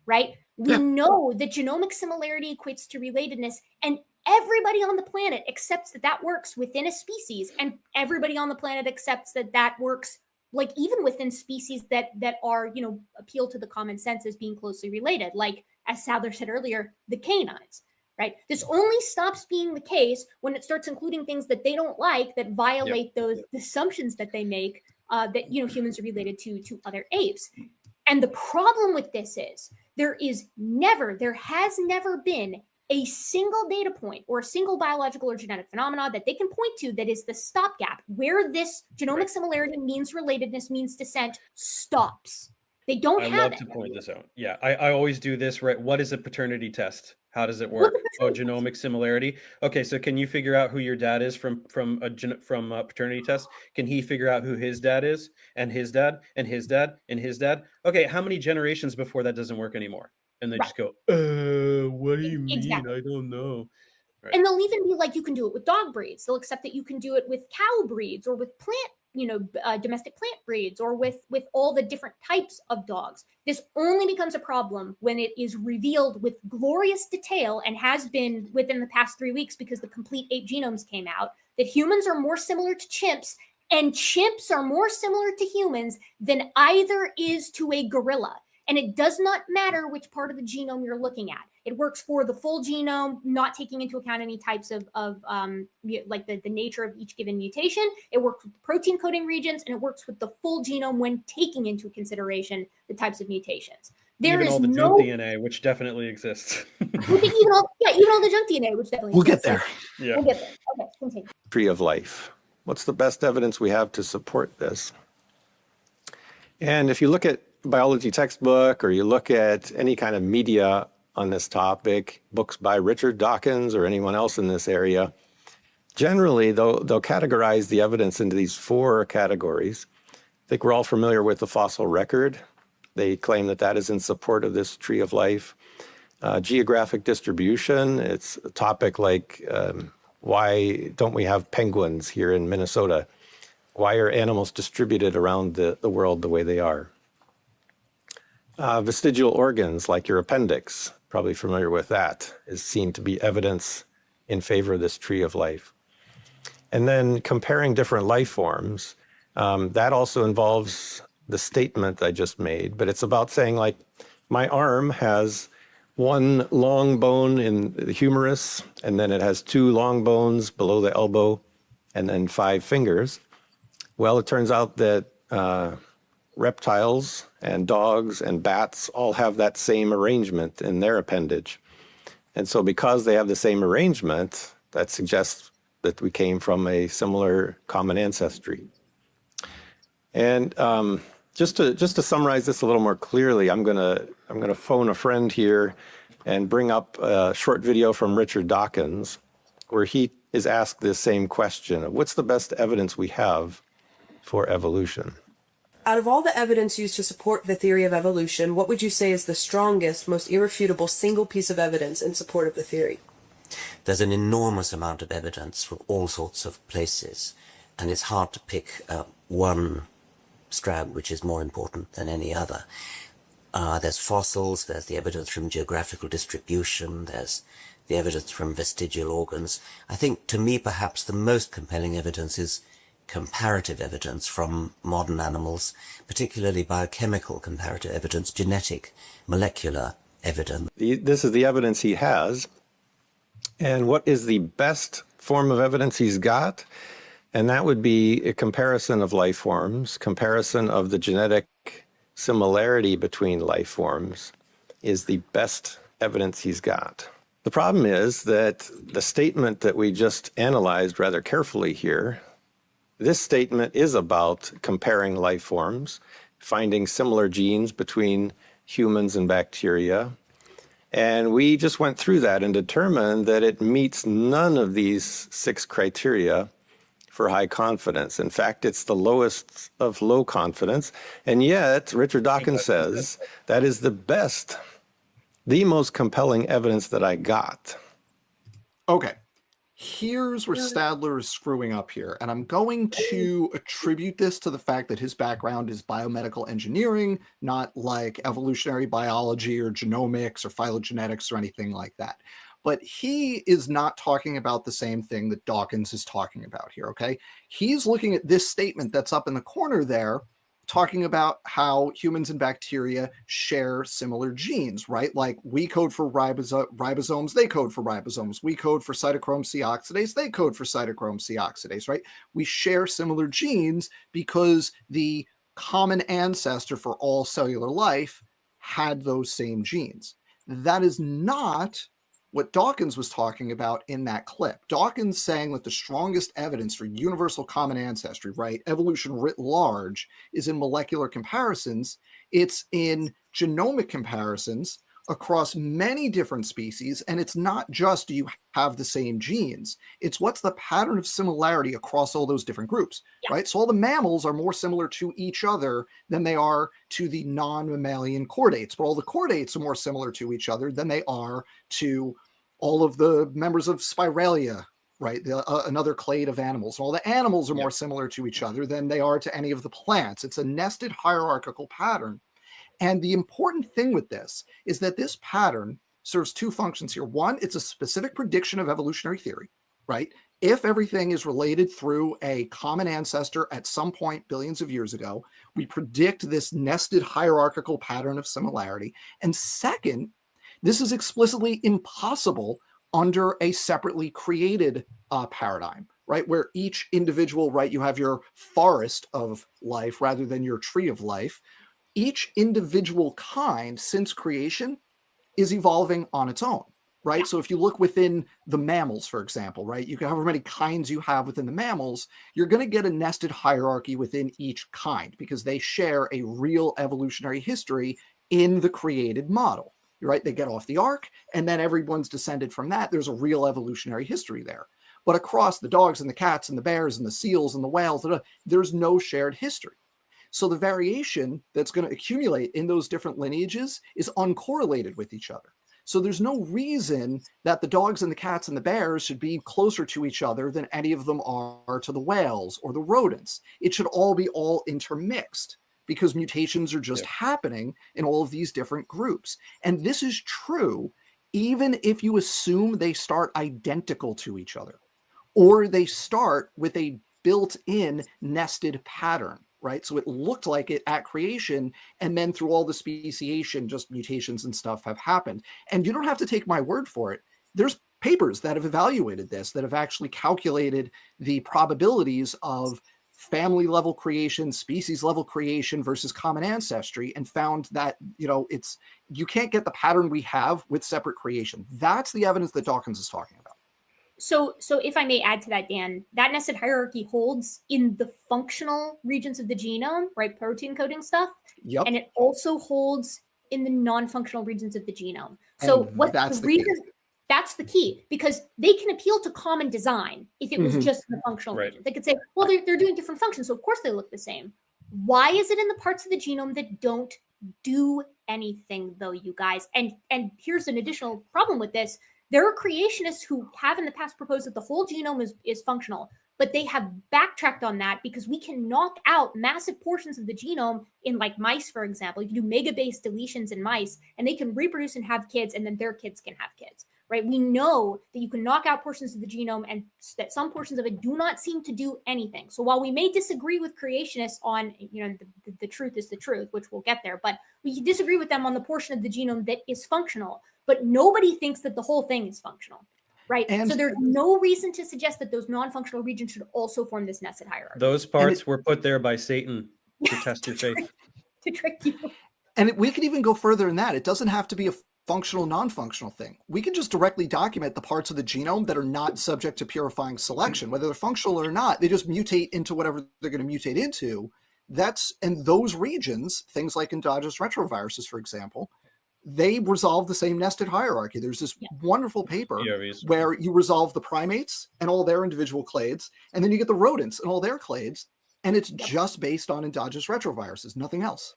right? We know that genomic similarity equates to relatedness, and everybody on the planet accepts that that works within a species, and everybody on the planet accepts that that works like even within species that are, appeal to the common sense as being closely related, like as Stadler said earlier, the canines, right? This only stops being the case when it starts including things that they don't like that violate those assumptions that they make that, humans are related to other apes. And the problem with this is there has never been a single data point or a single biological or genetic phenomena that they can point to that is the stopgap where this genomic similarity means relatedness means descent stops. They don't have it. I love to point this out. Yeah, I always do this, right? What is a paternity test? How does it work? Oh, genomic similarity. Okay, so can you figure out who your dad is from a paternity test? Can he figure out who his dad is and his dad and his dad and his dad? Okay, how many generations before that doesn't work anymore? And they just go, what do you mean? I don't know. Right. And they'll even be like, you can do it with dog breeds. They'll accept that you can do it with cow breeds or with plant, domestic plant breeds or with all the different types of dogs. This only becomes a problem when it is revealed with glorious detail, and has been within the past 3 weeks because the complete ape genomes came out, that humans are more similar to chimps and chimps are more similar to humans than either is to a gorilla. And it does not matter which part of the genome you're looking at. It works for the full genome, not taking into account any types of like the nature of each given mutation. It works with protein coding regions, and it works with the full genome when taking into consideration the types of mutations. There even is all the junk DNA, which definitely exists. even all the junk DNA, which definitely we'll exists. Get there. Yeah. We'll get there. Okay, continue. Tree of life. What's the best evidence we have to support this? And if you look at biology textbook or you look at any kind of media on this topic, books by Richard Dawkins or anyone else in this area, Generally, they'll categorize the evidence into these 4 categories. I think we're all familiar with the fossil record. They claim that that is in support of this tree of life. Geographic distribution, it's a topic like why don't we have penguins here in Minnesota? Why are animals distributed around the world the way they are? Vestigial organs like your appendix, probably familiar with that, is seen to be evidence in favor of this tree of life. And then comparing different life forms, that also involves the statement I just made, but it's about saying like, my arm has 1 long bone in the humerus, and then it has 2 long bones below the elbow, and then 5 fingers. Well, it turns out that reptiles and dogs and bats all have that same arrangement in their appendage. And so because they have the same arrangement, that suggests that we came from a similar common ancestry. And just to summarize this a little more clearly, I'm gonna phone a friend here and bring up a short video from Richard Dawkins, where he is asked this same question of what's the best evidence we have for evolution? Out of all the evidence used to support the theory of evolution, what would you say is the strongest, most irrefutable single piece of evidence in support of the theory? There's an enormous amount of evidence from all sorts of places, and it's hard to pick one strand which is more important than any other. There's fossils, there's the evidence from geographical distribution, there's the evidence from vestigial organs. I think, to me, perhaps the most compelling evidence is comparative evidence from modern animals, particularly biochemical comparative evidence, genetic, molecular evidence. This is the evidence he has. And what is the best form of evidence he's got? And that would be a comparison of life forms, comparison of the genetic similarity between life forms is the best evidence he's got. The problem is that the statement that we just analyzed rather carefully here, this statement is about comparing life forms, finding similar genes between humans and bacteria. And we just went through that and determined that it meets none of these 6 criteria for high confidence. In fact, it's the lowest of low confidence. And yet, Richard Dawkins says that is the best, the most compelling evidence that I got. Okay. Here's where Stadler is screwing up here, and I'm going to attribute this to the fact that his background is biomedical engineering, not like evolutionary biology or genomics or phylogenetics or anything like that. But he is not talking about the same thing that Dawkins is talking about here, okay? He's looking at this statement that's up in the corner there, talking about how humans and bacteria share similar genes, right? Like we code for ribosomes, they code for ribosomes. We code for cytochrome C oxidase, they code for cytochrome C oxidase, right? We share similar genes because the common ancestor for all cellular life had those same genes. That is not what Dawkins was talking about in that clip. Dawkins saying that the strongest evidence for universal common ancestry, right, evolution writ large, is in molecular comparisons. It's in genomic comparisons across many different species, and it's not just do you have the same genes, it's what's the pattern of similarity across all those different groups, right? So all the mammals are more similar to each other than they are to the non-mammalian chordates, but all the chordates are more similar to each other than they are to all of the members of Spiralia, right? Another clade of animals. All the animals are more similar to each other than they are to any of the plants. It's a nested hierarchical pattern. And the important thing with this is that this pattern serves 2 functions here. One, it's a specific prediction of evolutionary theory, right? If everything is related through a common ancestor at some point billions of years ago, we predict this nested hierarchical pattern of similarity. And second, this is explicitly impossible under a separately created paradigm, right? Where each individual, right, you have your forest of life rather than your tree of life. Each individual kind since creation is evolving on its own, right? So if you look within the mammals, for example, right, you can however many kinds you have within the mammals, you're going to get a nested hierarchy within each kind because they share a real evolutionary history in the created model, right? They get off the ark and then everyone's descended from that. There's a real evolutionary history there. But across the dogs and the cats and the bears and the seals and the whales, there's no shared history. So the variation that's going to accumulate in those different lineages is uncorrelated with each other. So there's no reason that the dogs and the cats and the bears should be closer to each other than any of them are to the whales or the rodents. It should all be all intermixed because mutations are just happening in all of these different groups. And this is true even if you assume they start identical to each other, or they start with a built-in nested pattern, right? So it looked like it at creation, and then through all the speciation, just mutations and stuff have happened. And you don't have to take my word for it. There's papers that have evaluated this, that have actually calculated the probabilities of family level creation, species level creation versus common ancestry, and found that, you can't get the pattern we have with separate creation. That's the evidence that Dawkins is talking about. So if I may add to that, Dan, that nested hierarchy holds in the functional regions of the genome, right? Protein coding stuff. Yep. And it also holds in the non-functional regions of the genome. So that's the key. That's the key, because they can appeal to common design if it was just in the functional region. They could say, well, they're doing different functions, so of course they look the same. Why is it in the parts of the genome that don't do anything, though, you guys? And here's an additional problem with this. There are creationists who have in the past proposed that the whole genome is functional, but they have backtracked on that because we can knock out massive portions of the genome in, like, mice, for example. You can do mega-base deletions in mice, and they can reproduce and have kids, and then their kids can have kids, right? We know that you can knock out portions of the genome and that some portions of it do not seem to do anything. So while we may disagree with creationists on, the truth is the truth, which we'll get there, but we disagree with them on the portion of the genome that is functional, but nobody thinks that the whole thing is functional, right? And so there's no reason to suggest that those non-functional regions should also form this nested hierarchy. Those parts were put there by Satan to test your faith. To trick you. And we could even go further than that. It doesn't have to be a functional, non-functional thing. We can just directly document the parts of the genome that are not subject to purifying selection, whether they're functional or not. They just mutate into whatever they're going to mutate into. And those regions, things like endogenous retroviruses, for example, they resolve the same nested hierarchy. There's this wonderful paper where you resolve the primates and all their individual clades, and then you get the rodents and all their clades, and it's just based on endogenous retroviruses, nothing else.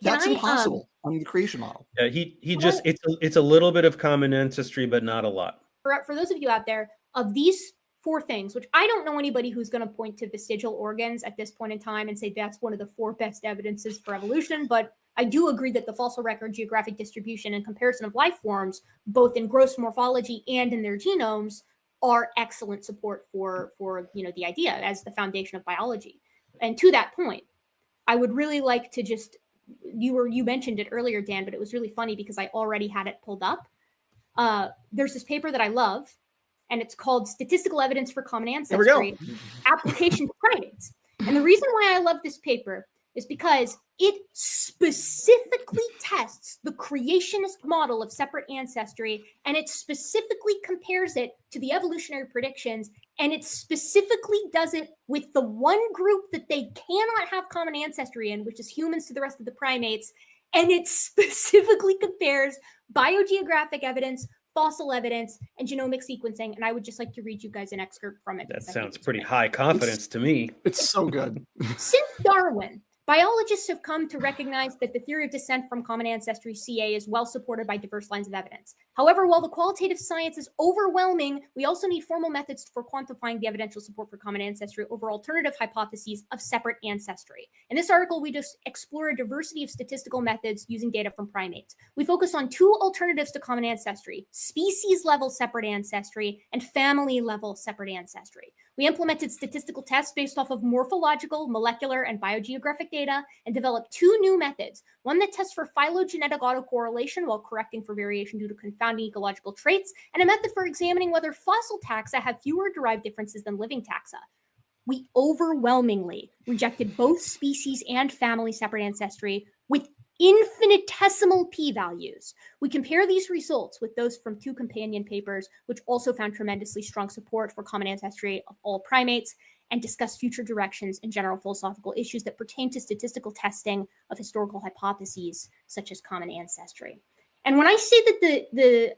That's impossible on the creation model. Yeah, it's a little bit of common ancestry, but not a lot. For those of you out there, of these 4 things, which I don't know anybody who's going to point to vestigial organs at this point in time and say that's one of the 4 best evidences for evolution, but I do agree that the fossil record, geographic distribution, and comparison of life forms, both in gross morphology and in their genomes, are excellent support for the idea as the foundation of biology. And to that point, I would really like to just, you mentioned it earlier, Dan, but it was really funny because I already had it pulled up. There's this paper that I love, and it's called Statistical Evidence for Common Ancestry, Application to Primates. And the reason why I love this paper is because it specifically tests the creationist model of separate ancestry, and it specifically compares it to the evolutionary predictions, and it specifically does it with the one group that they cannot have common ancestry in, which is humans to the rest of the primates, and it specifically compares biogeographic evidence, fossil evidence, and genomic sequencing. And I would just like to read you guys an excerpt from it. That sounds pretty high confidence to me. It's so good. Since Darwin, biologists have come to recognize that the theory of descent from common ancestry, CA, is well supported by diverse lines of evidence. However, while the qualitative science is overwhelming, we also need formal methods for quantifying the evidential support for common ancestry over alternative hypotheses of separate ancestry. In this article, we just explore a diversity of statistical methods using data from primates. We focus on 2 alternatives to common ancestry: species-level separate ancestry and family-level separate ancestry. We implemented statistical tests based off of morphological, molecular, and biogeographic data, and developed 2 new methods. One that tests for phylogenetic autocorrelation while correcting for variation due to confounding ecological traits, and a method for examining whether fossil taxa have fewer derived differences than living taxa. We overwhelmingly rejected both species and family separate ancestry with infinitesimal p-values. We compare these results with those from 2 companion papers, which also found tremendously strong support for common ancestry of all primates, and discuss future directions and general philosophical issues that pertain to statistical testing of historical hypotheses, such as common ancestry. And when I say that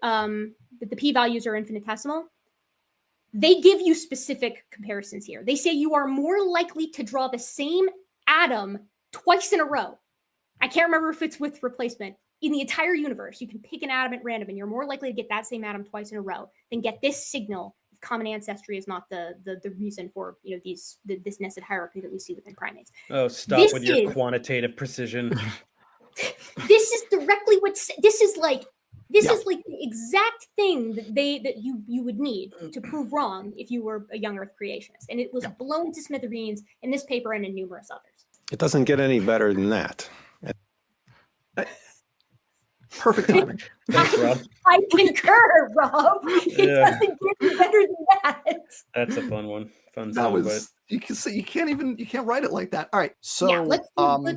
the p-values are infinitesimal, they give you specific comparisons here. They say you are more likely to draw the same atom twice in a row. I can't remember if it's with replacement. In the entire universe, you can pick an atom at random, and you're more likely to get that same atom twice in a row than get this signal if common ancestry is not the reason for this nested hierarchy that we see within primates. Oh, stop with your quantitative precision. This is directly what this is like. This is like the exact thing that you would need to prove wrong if you were a young Earth creationist, and it was blown to smithereens in this paper and in numerous others. It doesn't get any better than that. Perfect timing. Thanks, Rob. I concur, Rob. It doesn't get better than that. That's a fun one. Fun That song, was you can say you can't write it like that. All right, so let's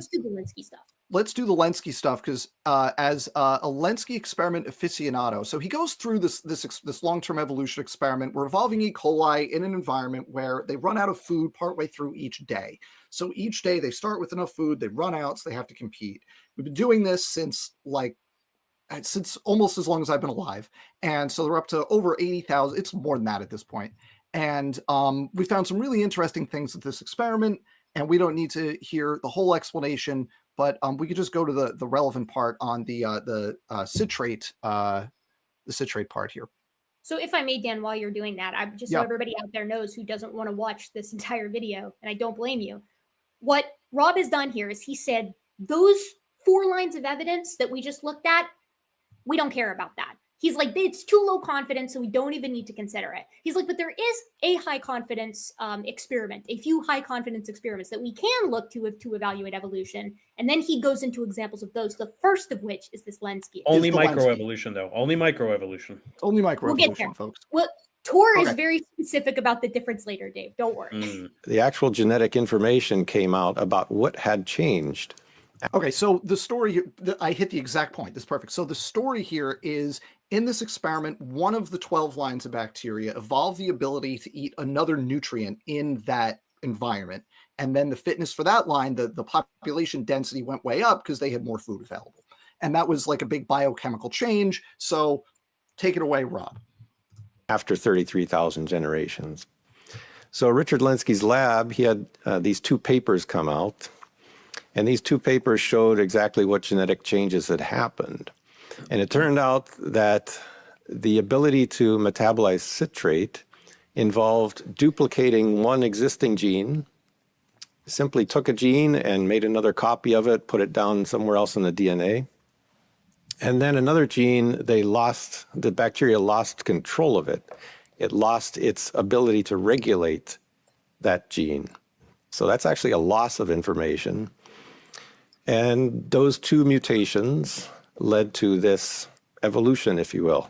do the Linsky stuff. Let's do the Lenski stuff because as a Lenski experiment aficionado, so he goes through this long-term evolution experiment. We're evolving E. coli in an environment where they run out of food partway through each day. So each day they start with enough food, they run out, so they have to compete. We've been doing this since almost as long as I've been alive, and so they're up to over 80,000. It's more than that at this point. And we found some really interesting things with this experiment, and we don't need to hear the whole explanation. But we could just go to the relevant part on the citrate part here. So if I may, Dan, while you're doing that, I'm just so everybody out there knows who doesn't want to watch this entire video, and I don't blame you. What Rob has done here is he said those 4 lines of evidence that we just looked at, we don't care about that. He's like, it's too low confidence, so we don't even need to consider it. He's like, but there is a high confidence experiment, a few high confidence experiments that we can look to evaluate evolution. And then he goes into examples of those, the first of which is this Lenski. Only microevolution, though. Only microevolution. Only microevolution, we'll get there, folks. Well, Tor is very specific about the difference later, Dave. Don't worry. The actual genetic information came out about what had changed. Okay, so the story, I hit the exact point. This is perfect. So the story here is, in this experiment, one of the 12 lines of bacteria evolved the ability to eat another nutrient in that environment. And then the fitness for that line, the population density went way up because they had more food available. And that was like a big biochemical change. So take it away, Rob. After 33,000 generations. So Richard Lenski's lab, he had these 2 papers come out. And these 2 papers showed exactly what genetic changes had happened. And it turned out that the ability to metabolize citrate involved duplicating one existing gene, simply took a gene and made another copy of it, put it down somewhere else in the DNA. And then another gene, the bacteria lost control of it. It lost its ability to regulate that gene. So that's actually a loss of information. And those 2 mutations led to this evolution, if you will.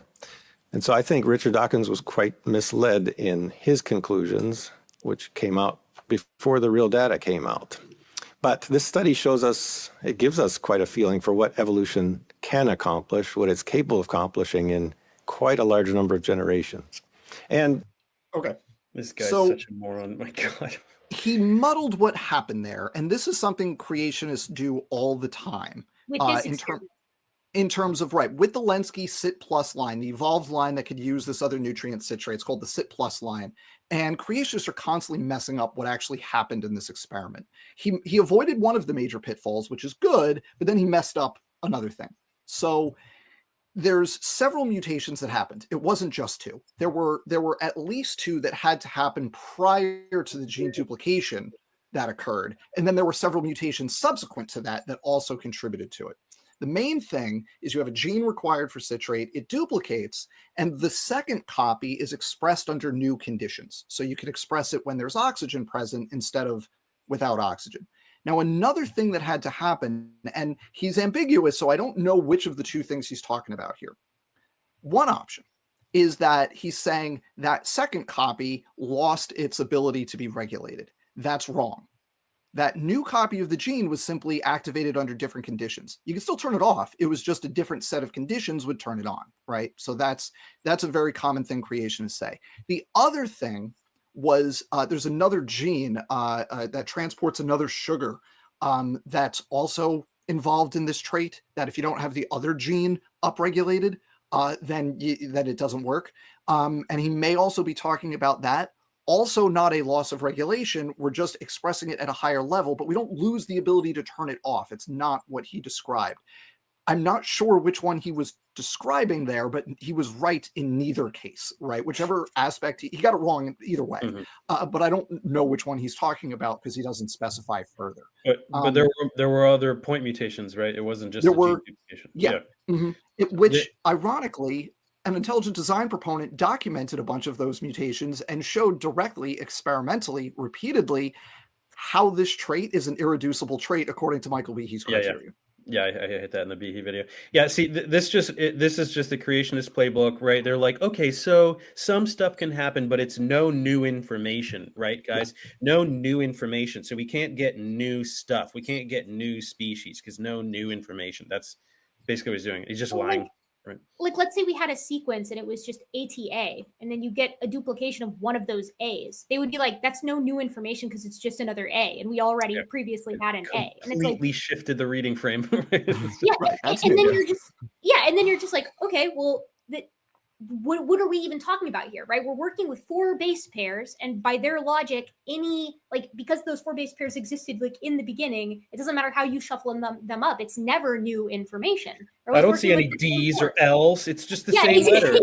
And so I think Richard Dawkins was quite misled in his conclusions, which came out before the real data came out. But this study shows us, it gives us quite a feeling for what evolution can accomplish, what it's capable of accomplishing in quite a large number of generations. And okay, this guy's such a moron, my God. He muddled what happened there, and this is something creationists do all the time. With this in terms of, with the Lenski CIT plus line, the evolved line that could use this other nutrient citrate, it's called the CIT plus line. And creationists are constantly messing up what actually happened in this experiment. He avoided one of the major pitfalls, which is good, but then he messed up another thing. So there's several mutations that happened. It wasn't just 2. There were at least 2 that had to happen prior to the gene duplication that occurred. And then there were several mutations subsequent to that also contributed to it. The main thing is you have a gene required for citrate, it duplicates, and the second copy is expressed under new conditions. So you can express it when there's oxygen present instead of without oxygen. Now, another thing that had to happen, and he's ambiguous, so I don't know which of the 2 things he's talking about here. One option is that he's saying that second copy lost its ability to be regulated. That's wrong. That new copy of the gene was simply activated under different conditions. You can still turn it off. It was just a different set of conditions would turn it on, right? So that's a very common thing creationists say. The other thing was there's another gene that transports another sugar that's also involved in this trait, that if you don't have the other gene upregulated, then it doesn't work. And he may also be talking about that. Also not a loss of regulation. We're just expressing it at a higher level, but we don't lose the ability to turn it off. It's not what he described. I'm not sure which one he was describing there, but he was right in neither case, right? Whichever aspect, he got it wrong either way. But I don't know which one he's talking about because he doesn't specify further. But there were other point mutations, right? It wasn't just there a were, gene duplication. Yeah. Which, ironically, an intelligent design proponent documented a bunch of those mutations and showed directly, experimentally, repeatedly, how this trait is an irreducible trait according to Michael Behe's criteria. Yeah, I hit that in the Behe video. Yeah, see, this is just the creationist playbook, right? They're like, okay, so some stuff can happen, but it's no new information, right, guys? No new information. So we can't get new stuff. We can't get new species because no new information. That's basically what he's doing. He's just lying. Right. Like, let's say we had a sequence and it was just ATA, and then you get a duplication of one of those A's. They would be like, that's no new information because it's just another A, and we already previously had an A. And it's completely like, shifted the reading frame. And then you're just like, okay, well, what are we even talking about here, right? We're working with 4 base pairs, and by their logic, because those 4 base pairs existed like in the beginning, it doesn't matter how you shuffle them up. It's never new information. I don't see any D's or L's. It's just the same letter.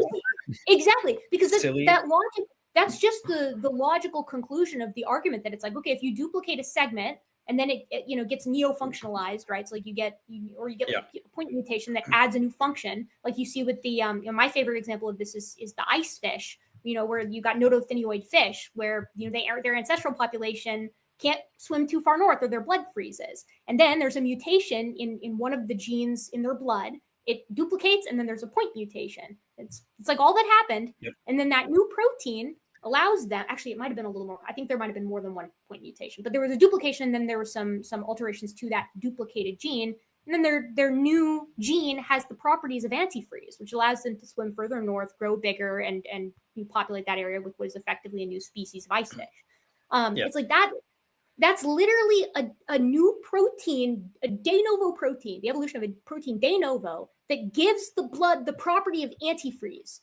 Exactly, because that logic, that's just the logical conclusion of the argument that it's like, okay, if you duplicate a segment and then it gets neo-functionalized, right? So like you get a point mutation that adds a new function, like you see with the my favorite example of this is the ice fish, where you got nodothenioid fish, where their ancestral population can't swim too far north or their blood freezes, and then there's a mutation in one of the genes in their blood. It duplicates, and then there's a point mutation. It's like all that happened, and then that new protein allows them. Actually, it might have been a little more. I think there might have been more than one point mutation, but there was a duplication, and then there were some alterations to that duplicated gene, and then their new gene has the properties of antifreeze, which allows them to swim further north, grow bigger, and populate that area with what is effectively a new species of ice fish. It's like that. That's literally a new protein, a de novo protein, the evolution of a protein de novo that gives the blood the property of antifreeze.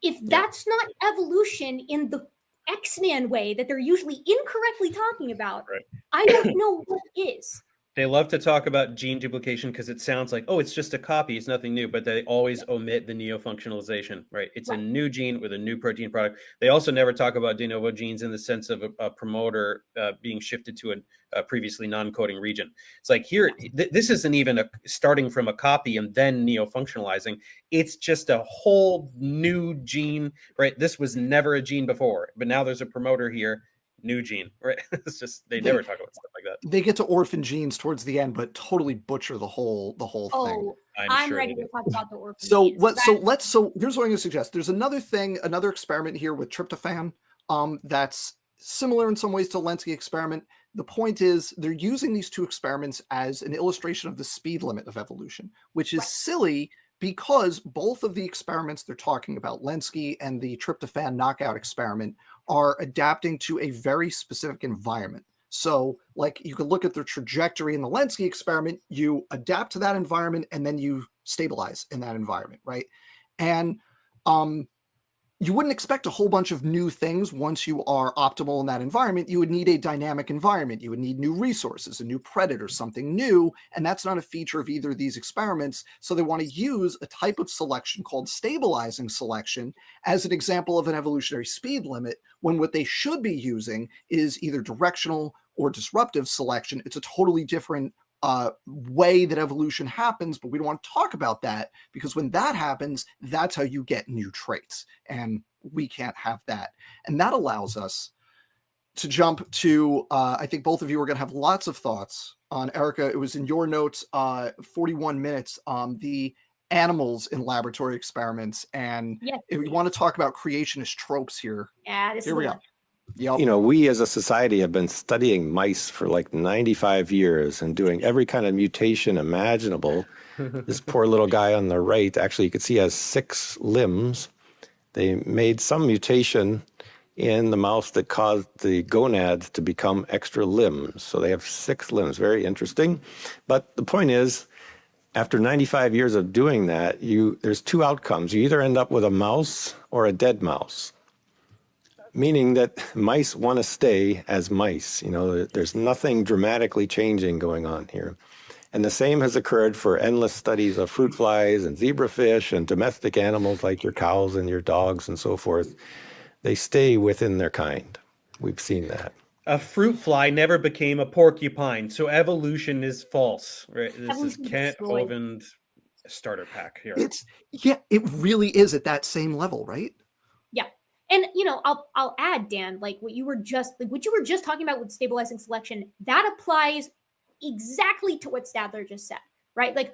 If that's not evolution in the X-Man way that they're usually incorrectly talking about, I don't know what is. They love to talk about gene duplication because it sounds like, oh, it's just a copy, it's nothing new, but they always omit the neo-functionalization, right? It's a new gene with a new protein product. They also never talk about de novo genes in the sense of a promoter being shifted to a previously non-coding region. It's like here, this isn't even starting from a copy and then neo-functionalizing. It's just a whole new gene, right? This was never a gene before, but now there's a promoter here. New gene, right? It's just they never talk about stuff like that. They get to orphan genes towards the end, but totally butcher the whole thing. I'm sure ready to talk about the orphan genes. So here's what I'm going to suggest. There's another experiment here with tryptophan that's similar in some ways to the Lenski experiment. The point is they're using these 2 experiments as an illustration of the speed limit of evolution, which is silly because both of the experiments they're talking about, Lenski and the tryptophan knockout experiment, are adapting to a very specific environment. So, like, you could look at the trajectory in the Lenski experiment, you adapt to that environment, and then you stabilize in that environment, right? And you wouldn't expect a whole bunch of new things once you are optimal in that environment. You would need a dynamic environment. You would need new resources, a new predator, something new. And that's not a feature of either of these experiments. So they want to use a type of selection called stabilizing selection as an example of an evolutionary speed limit, when what they should be using is either directional or disruptive selection. It's a totally different way that evolution happens, but we don't want to talk about that because when that happens, that's how you get new traits, and we can't have that. And that allows us to jump to, I think both of you are going to have lots of thoughts on, Erica, it was in your notes, 41 minutes, the animals in laboratory experiments. And if we want to talk about creationist tropes here, here we go. Yep. We as a society have been studying mice for like 95 years and doing every kind of mutation imaginable. This poor little guy on the right, actually, you could see has 6 limbs. They made some mutation in the mouse that caused the gonads to become extra limbs. So they have 6 limbs. Very interesting. But the point is, After 95 years of doing that, there's two outcomes. You either end up with a mouse or a dead mouse, meaning that mice want to stay as mice. There's nothing dramatically changing going on here. And the same has occurred for endless studies of fruit flies and zebrafish and domestic animals like your cows and your dogs and so forth. They stay within their kind. We've seen that. A fruit fly never became a porcupine, so evolution is false. Right? This is Evolution Kent destroyed. Hovind starter pack here. It really is at that same level, right? Yeah. And I'll add, Dan, like what you were just talking about with stabilizing selection, that applies exactly to what Stadler just said, right? Like,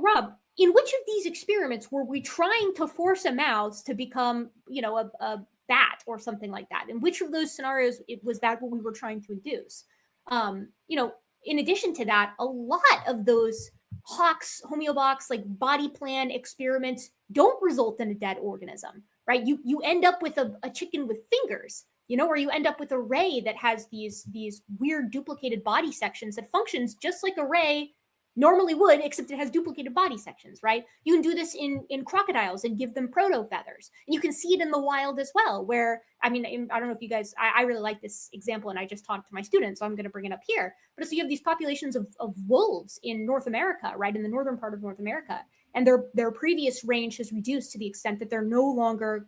Rob, in which of these experiments were we trying to force a mouse to become, a bat or something like that? In which of those scenarios was that what we were trying to induce? In addition to that, a lot of those Hawk's homeobox, like body plan experiments, don't result in a dead organism, right? You end up with a chicken with fingers, or you end up with a ray that has these weird duplicated body sections that functions just like a ray normally would, except it has duplicated body sections, right? You can do this in crocodiles and give them proto feathers. And you can see it in the wild as well, where, I don't know if you guys, I really like this example, and I just talked to my students, so I'm going to bring it up here. But so you have these populations of wolves in North America, right, in the northern part of North America, and their previous range has reduced to the extent that they're no longer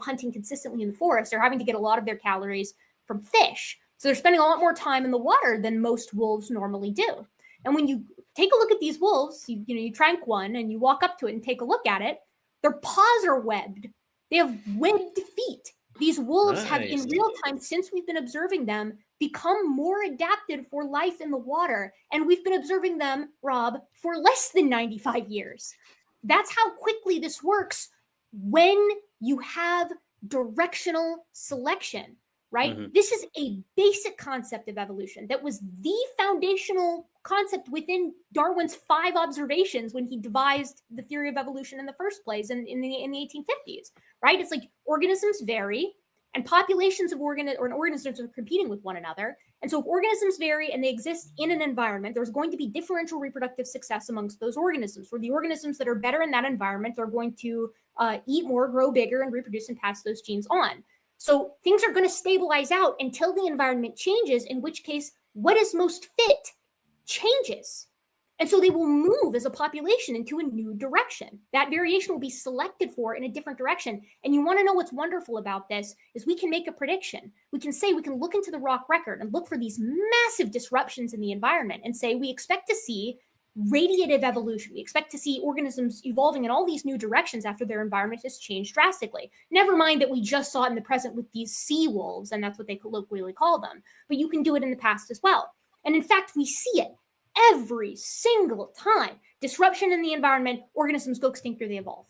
hunting consistently in the forest. They're having to get a lot of their calories from fish. So they're spending a lot more time in the water than most wolves normally do. And when you take a look at these wolves, you trank one and you walk up to it and take a look at it, their paws are webbed. They have webbed feet. These wolves have, in real time, since we've been observing them, become more adapted for life in the water. And we've been observing them, Rob, for less than 95 years. That's how quickly this works when you have directional selection, right? Mm-hmm. This is a basic concept of evolution that was the foundational concept within Darwin's 5 observations when he devised the theory of evolution in the first place in the 1850s, right? It's like organisms vary and populations of organisms are competing with one another. And so if organisms vary and they exist in an environment, there's going to be differential reproductive success amongst those organisms, where the organisms that are better in that environment are going to eat more, grow bigger, and reproduce and pass those genes on. So things are going to stabilize out until the environment changes, in which case what is most fit changes. And so they will move as a population into a new direction. That variation will be selected for in a different direction. And you want to know what's wonderful about this is we can make a prediction. We can look into the rock record and look for these massive disruptions in the environment and say we expect to see radiative evolution. We expect to see organisms evolving in all these new directions after their environment has changed drastically. Never mind that we just saw it in the present with these sea wolves, and that's what they colloquially call them. But you can do it in the past as well. And in fact, we see it every single time. Disruption in the environment, organisms go extinct or they evolve.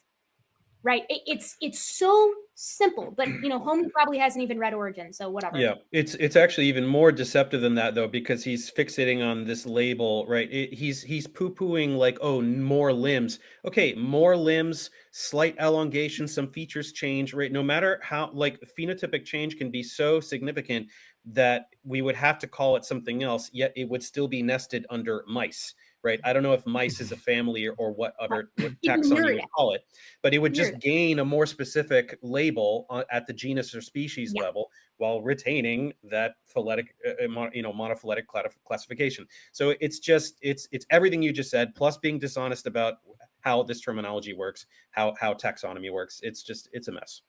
Right? It's so simple, but Homie probably hasn't even read Origin, so whatever. Yeah, it's actually even more deceptive than that, though, because he's fixating on this label, right? He's poo-pooing like, oh, more limbs. Okay, more limbs, slight elongation, some features change, right? No matter how, like, phenotypic change can be so significant that we would have to call it something else, yet it would still be nested under mice. Right. I don't know if mice is a family or what other taxonomy you would call it, but it would just gain a more specific label at the genus or species level while retaining that phyletic, monophyletic classification. So it's everything you just said, plus being dishonest about how this terminology works, how taxonomy works. It's a mess.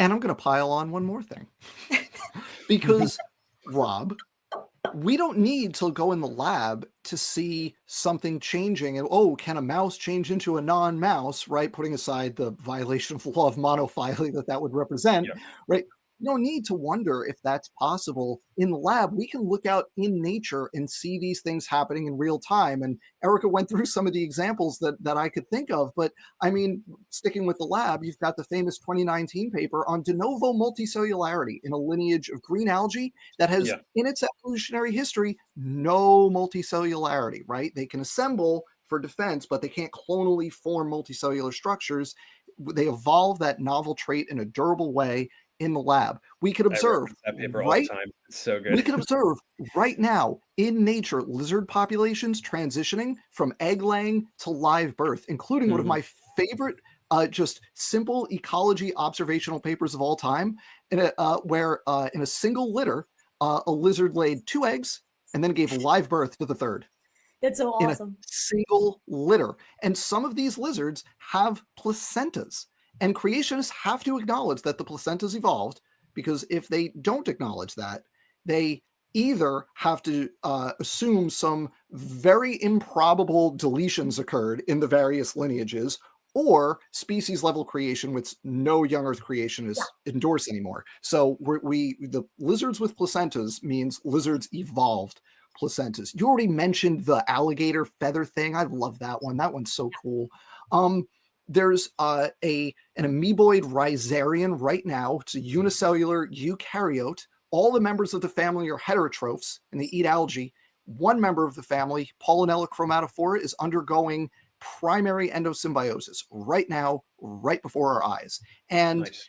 And I'm going to pile on one more thing because Rob, we don't need to go in the lab to see something changing. And, can a mouse change into a non-mouse, right? Putting aside the violation of the law of monophyly that would represent, right? You don't need to wonder if that's possible in the lab. We can look out in nature and see these things happening in real time. And Erica went through some of the examples that I could think of. But I mean, sticking with the lab, you've got the famous 2019 paper on de novo multicellularity in a lineage of green algae that has, in its evolutionary history, no multicellularity, right? They can assemble for defense, but they can't clonally form multicellular structures. They evolve that novel trait in a durable way. in the lab. We could I observe reference that paper all the time. It's so good. we can observe right now in nature lizard populations transitioning from egg laying to live birth, including one of my favorite just simple ecology observational papers of all time, where in a single litter, a lizard laid 2 eggs and then gave live birth to the third That's so in a awesome. single litter. And some of these lizards have placentas. And creationists have to acknowledge that the placentas evolved, because if they don't acknowledge that, they either have to assume some very improbable deletions occurred in the various lineages, or species level creation, which no young Earth creationists endorse anymore. So the lizards with placentas means lizards evolved placentas. You already mentioned the alligator feather thing. I love that one. That one's so cool. There's an amoeboid rhizarian right now. It's a unicellular eukaryote. All the members of the family are heterotrophs and they eat algae. One member of the family, Pollinella chromatophora, is undergoing primary endosymbiosis right now, right before our eyes. And Nice.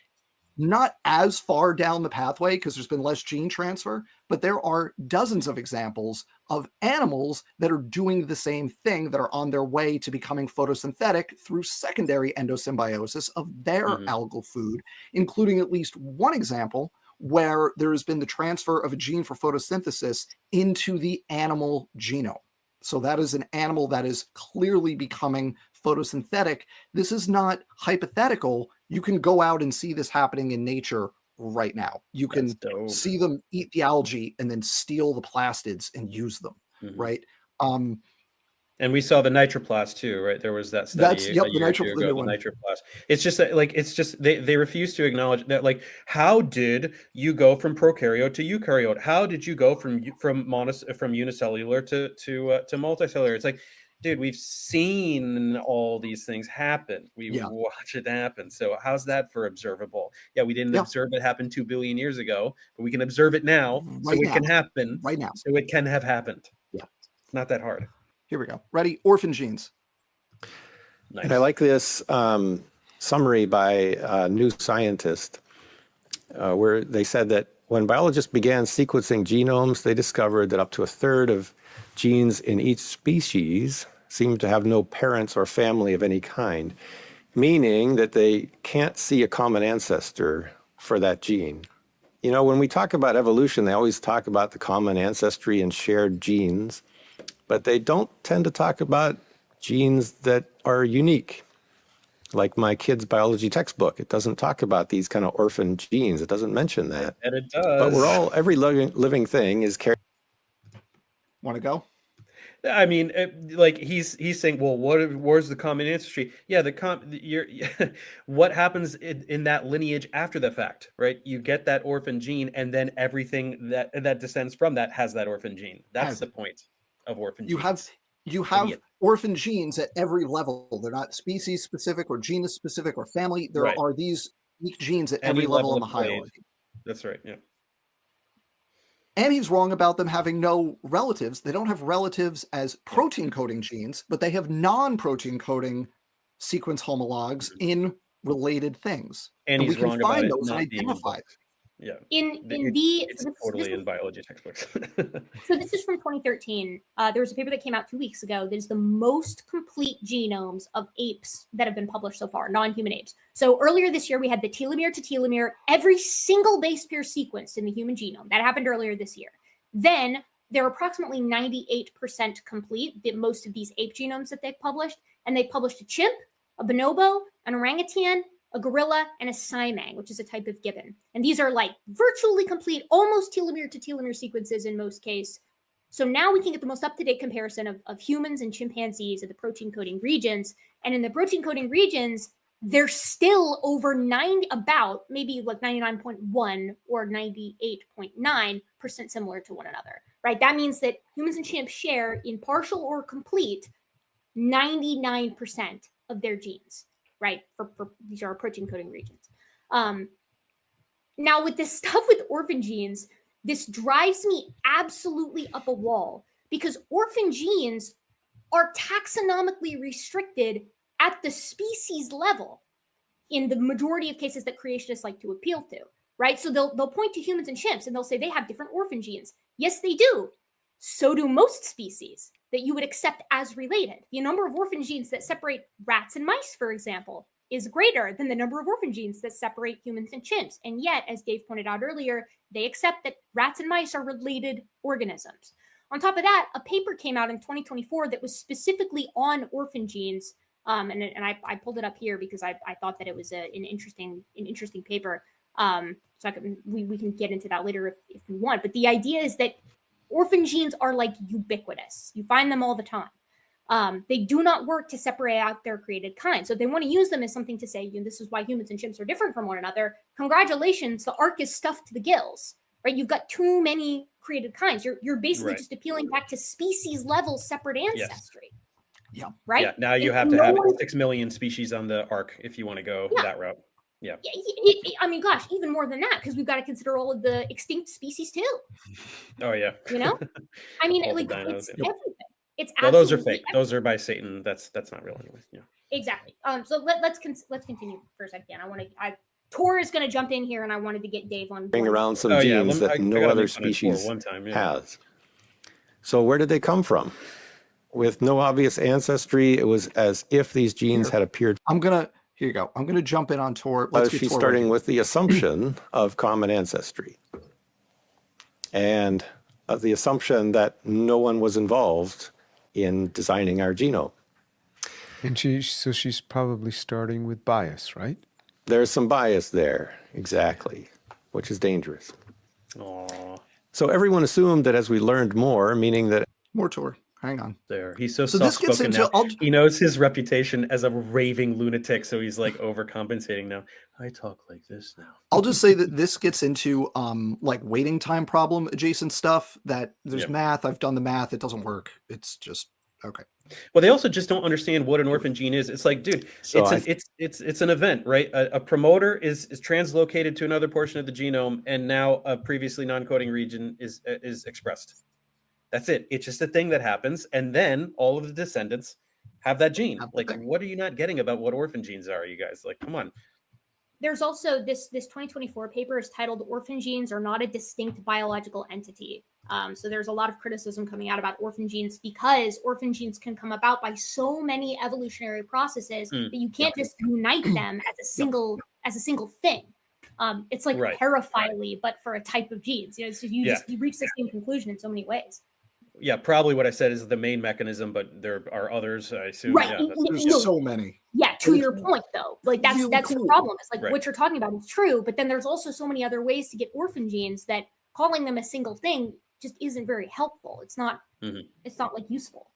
not as far down the pathway because there's been less gene transfer, but there are dozens of examples of animals that are doing the same thing, that are on their way to becoming photosynthetic through secondary endosymbiosis of their algal food, including at least one example where there has been the transfer of a gene for photosynthesis into the animal genome. So that is an animal that is clearly becoming photosynthetic. This is not hypothetical. You can go out and see this happening in nature right now. You can see them eat the algae and then steal the plastids and use them, right? And we saw the nitroplast too, right? There was that study a year or two ago, the nitroplast. It's just that, like, it's just they refuse to acknowledge that. Like, how did you go from prokaryote to eukaryote? How did you go from unicellular to multicellular? It's like, dude, we've seen all these things happen. We watch it happen. So how's that for observable? Yeah, we didn't observe it happen 2 billion years ago, but we can observe it now, so it can happen right now. So it can have happened. Yeah, it's not that hard. Here we go. Ready? Orphan genes. Nice. And I like this summary by a New Scientist, where they said that when biologists began sequencing genomes, they discovered that up to a third of genes in each species seem to have no parents or family of any kind, meaning that they can't see a common ancestor for that gene. You know, when we talk about evolution, they always talk about the common ancestry and shared genes, but they don't tend to talk about genes that are unique. Like my kid's biology textbook, it doesn't talk about these kind of orphan genes. It doesn't mention that. And it does. But every living thing is carried. Want to go? I mean, like he's saying, well, where's the common ancestry? Yeah, what happens in that lineage after the fact, right? You get that orphan gene, and then everything that descends from that has that orphan gene. That's the point of orphan genes. You have orphan genes at every level. They're not species specific or genus specific or family. There are these unique genes at every level in the hierarchy. That's right. Yeah. And he's wrong about them having no relatives. They don't have relatives as protein coding genes, but they have non-protein coding sequence homologs in related things. And he's wrong about it not being identify it. Yeah. It's totally in biology textbooks. So this is from 2013. There was a paper that came out 2 weeks ago that is the most complete genomes of apes that have been published so far, non-human apes. So earlier this year, we had the telomere to telomere, every single base pair sequenced in the human genome. That happened earlier this year. Then they're approximately 98% complete, most of these ape genomes that they've published. And they published a chimp, a bonobo, an orangutan, a gorilla, and a saimang, which is a type of gibbon. And these are like virtually complete, almost telomere to telomere sequences in most cases. So now we can get the most up-to-date comparison of humans and chimpanzees at the protein coding regions. And in the protein coding regions, they're still over about maybe like 99.1 or 98.9% similar to one another, right? That means that humans and chimps share in partial or complete 99% of their genes. Right, for these are our protein coding regions. Now with this stuff with orphan genes, this drives me absolutely up a wall because orphan genes are taxonomically restricted at the species level in the majority of cases that creationists like to appeal to. right? So they'll point to humans and chimps and they'll say they have different orphan genes. Yes, they do. So do most species that you would accept as related. The number of orphan genes that separate rats and mice, for example, is greater than the number of orphan genes that separate humans and chimps. And yet, as Dave pointed out earlier, they accept that rats and mice are related organisms. On top of that, a paper came out in 2024 that was specifically on orphan genes. And I pulled it up here because I thought that it was an interesting paper. So we can get into that later if we want. But the idea is that orphan genes are like ubiquitous. You find them all the time. They do not work to separate out their created kind. So they want to use them as something to say, this is why humans and chimps are different from one another. Congratulations, the ark is stuffed to the gills, right? You've got too many created kinds. You're basically just appealing back to species level separate ancestry. Yeah. Right? Yeah. Now you have to have 6 million species on the ark if you want to go that route. Yeah. I mean, gosh, even more than that, because we've got to consider all of the extinct species too. Oh yeah. I mean, All like the dinos, it's everything. It's well, those are fake. everything. Those are by Satan. That's not real anyway. Yeah. Exactly. So let's continue for a second. Tor is going to jump in here, and I wanted to get Dave on. Bring around some Oh, genes yeah. that I no gotta other make fun of Tor species one time, has. So where did they come from? With no obvious ancestry, it was as if these genes had appeared. Here you go. I'm gonna jump in on Tor. Let's get She's Tor starting ready. with the assumption of common ancestry, and the assumption that no one was involved in designing our genome. And she's probably starting with bias, right? There's some bias there, exactly, which is dangerous. Aww. So everyone assumed that as we learned more, meaning that More Tor. Hang on. There. He's so this gets soft-spoken into. now. He knows his reputation as a raving lunatic, so he's like overcompensating now. I talk like this now. I'll just say that this gets into like waiting time problem adjacent stuff. That there's math. I've done the math. It doesn't work. It's just okay. Well, they also just don't understand what an orphan gene is. It's like, dude, it's an event, right? A promoter is translocated to another portion of the genome, and now a previously non-coding region is expressed. That's it. It's just a thing that happens, and then all of the descendants have that gene. Like, what are you not getting about what orphan genes are, you guys? Like, come on. There's also this 2024 paper is titled "Orphan Genes Are Not a Distinct Biological Entity." So there's a lot of criticism coming out about orphan genes because orphan genes can come about by so many evolutionary processes that you can't just unite them as a single thing. It's like paraphily, but for a type of genes. So you reach the same conclusion in so many ways. Yeah, probably what I said is the main mechanism, but there are others, I assume. Right. Yeah, There's so many. Yeah, to your point though, like that's cool. the problem. It's like what you're talking about is true, but then there's also so many other ways to get orphan genes that calling them a single thing just isn't very helpful. It's not. It's not like useful.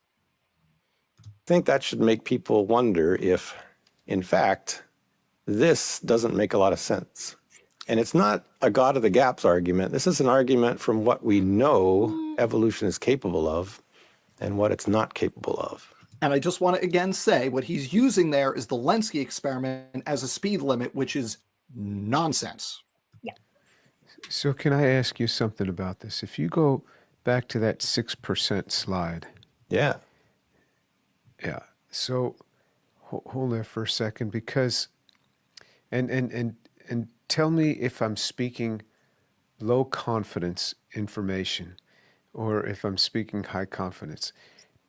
I think that should make people wonder if, in fact, this doesn't make a lot of sense. And it's not a God of the gaps argument. This is an argument from what we know evolution is capable of and what it's not capable of. And I just want to again say what he's using there is the Lenski experiment as a speed limit, which is nonsense. Yeah. So can I ask you something about this? If you go back to that 6% slide. Yeah. Yeah. So hold there for a second because, and tell me if I'm speaking low confidence information or if I'm speaking high confidence.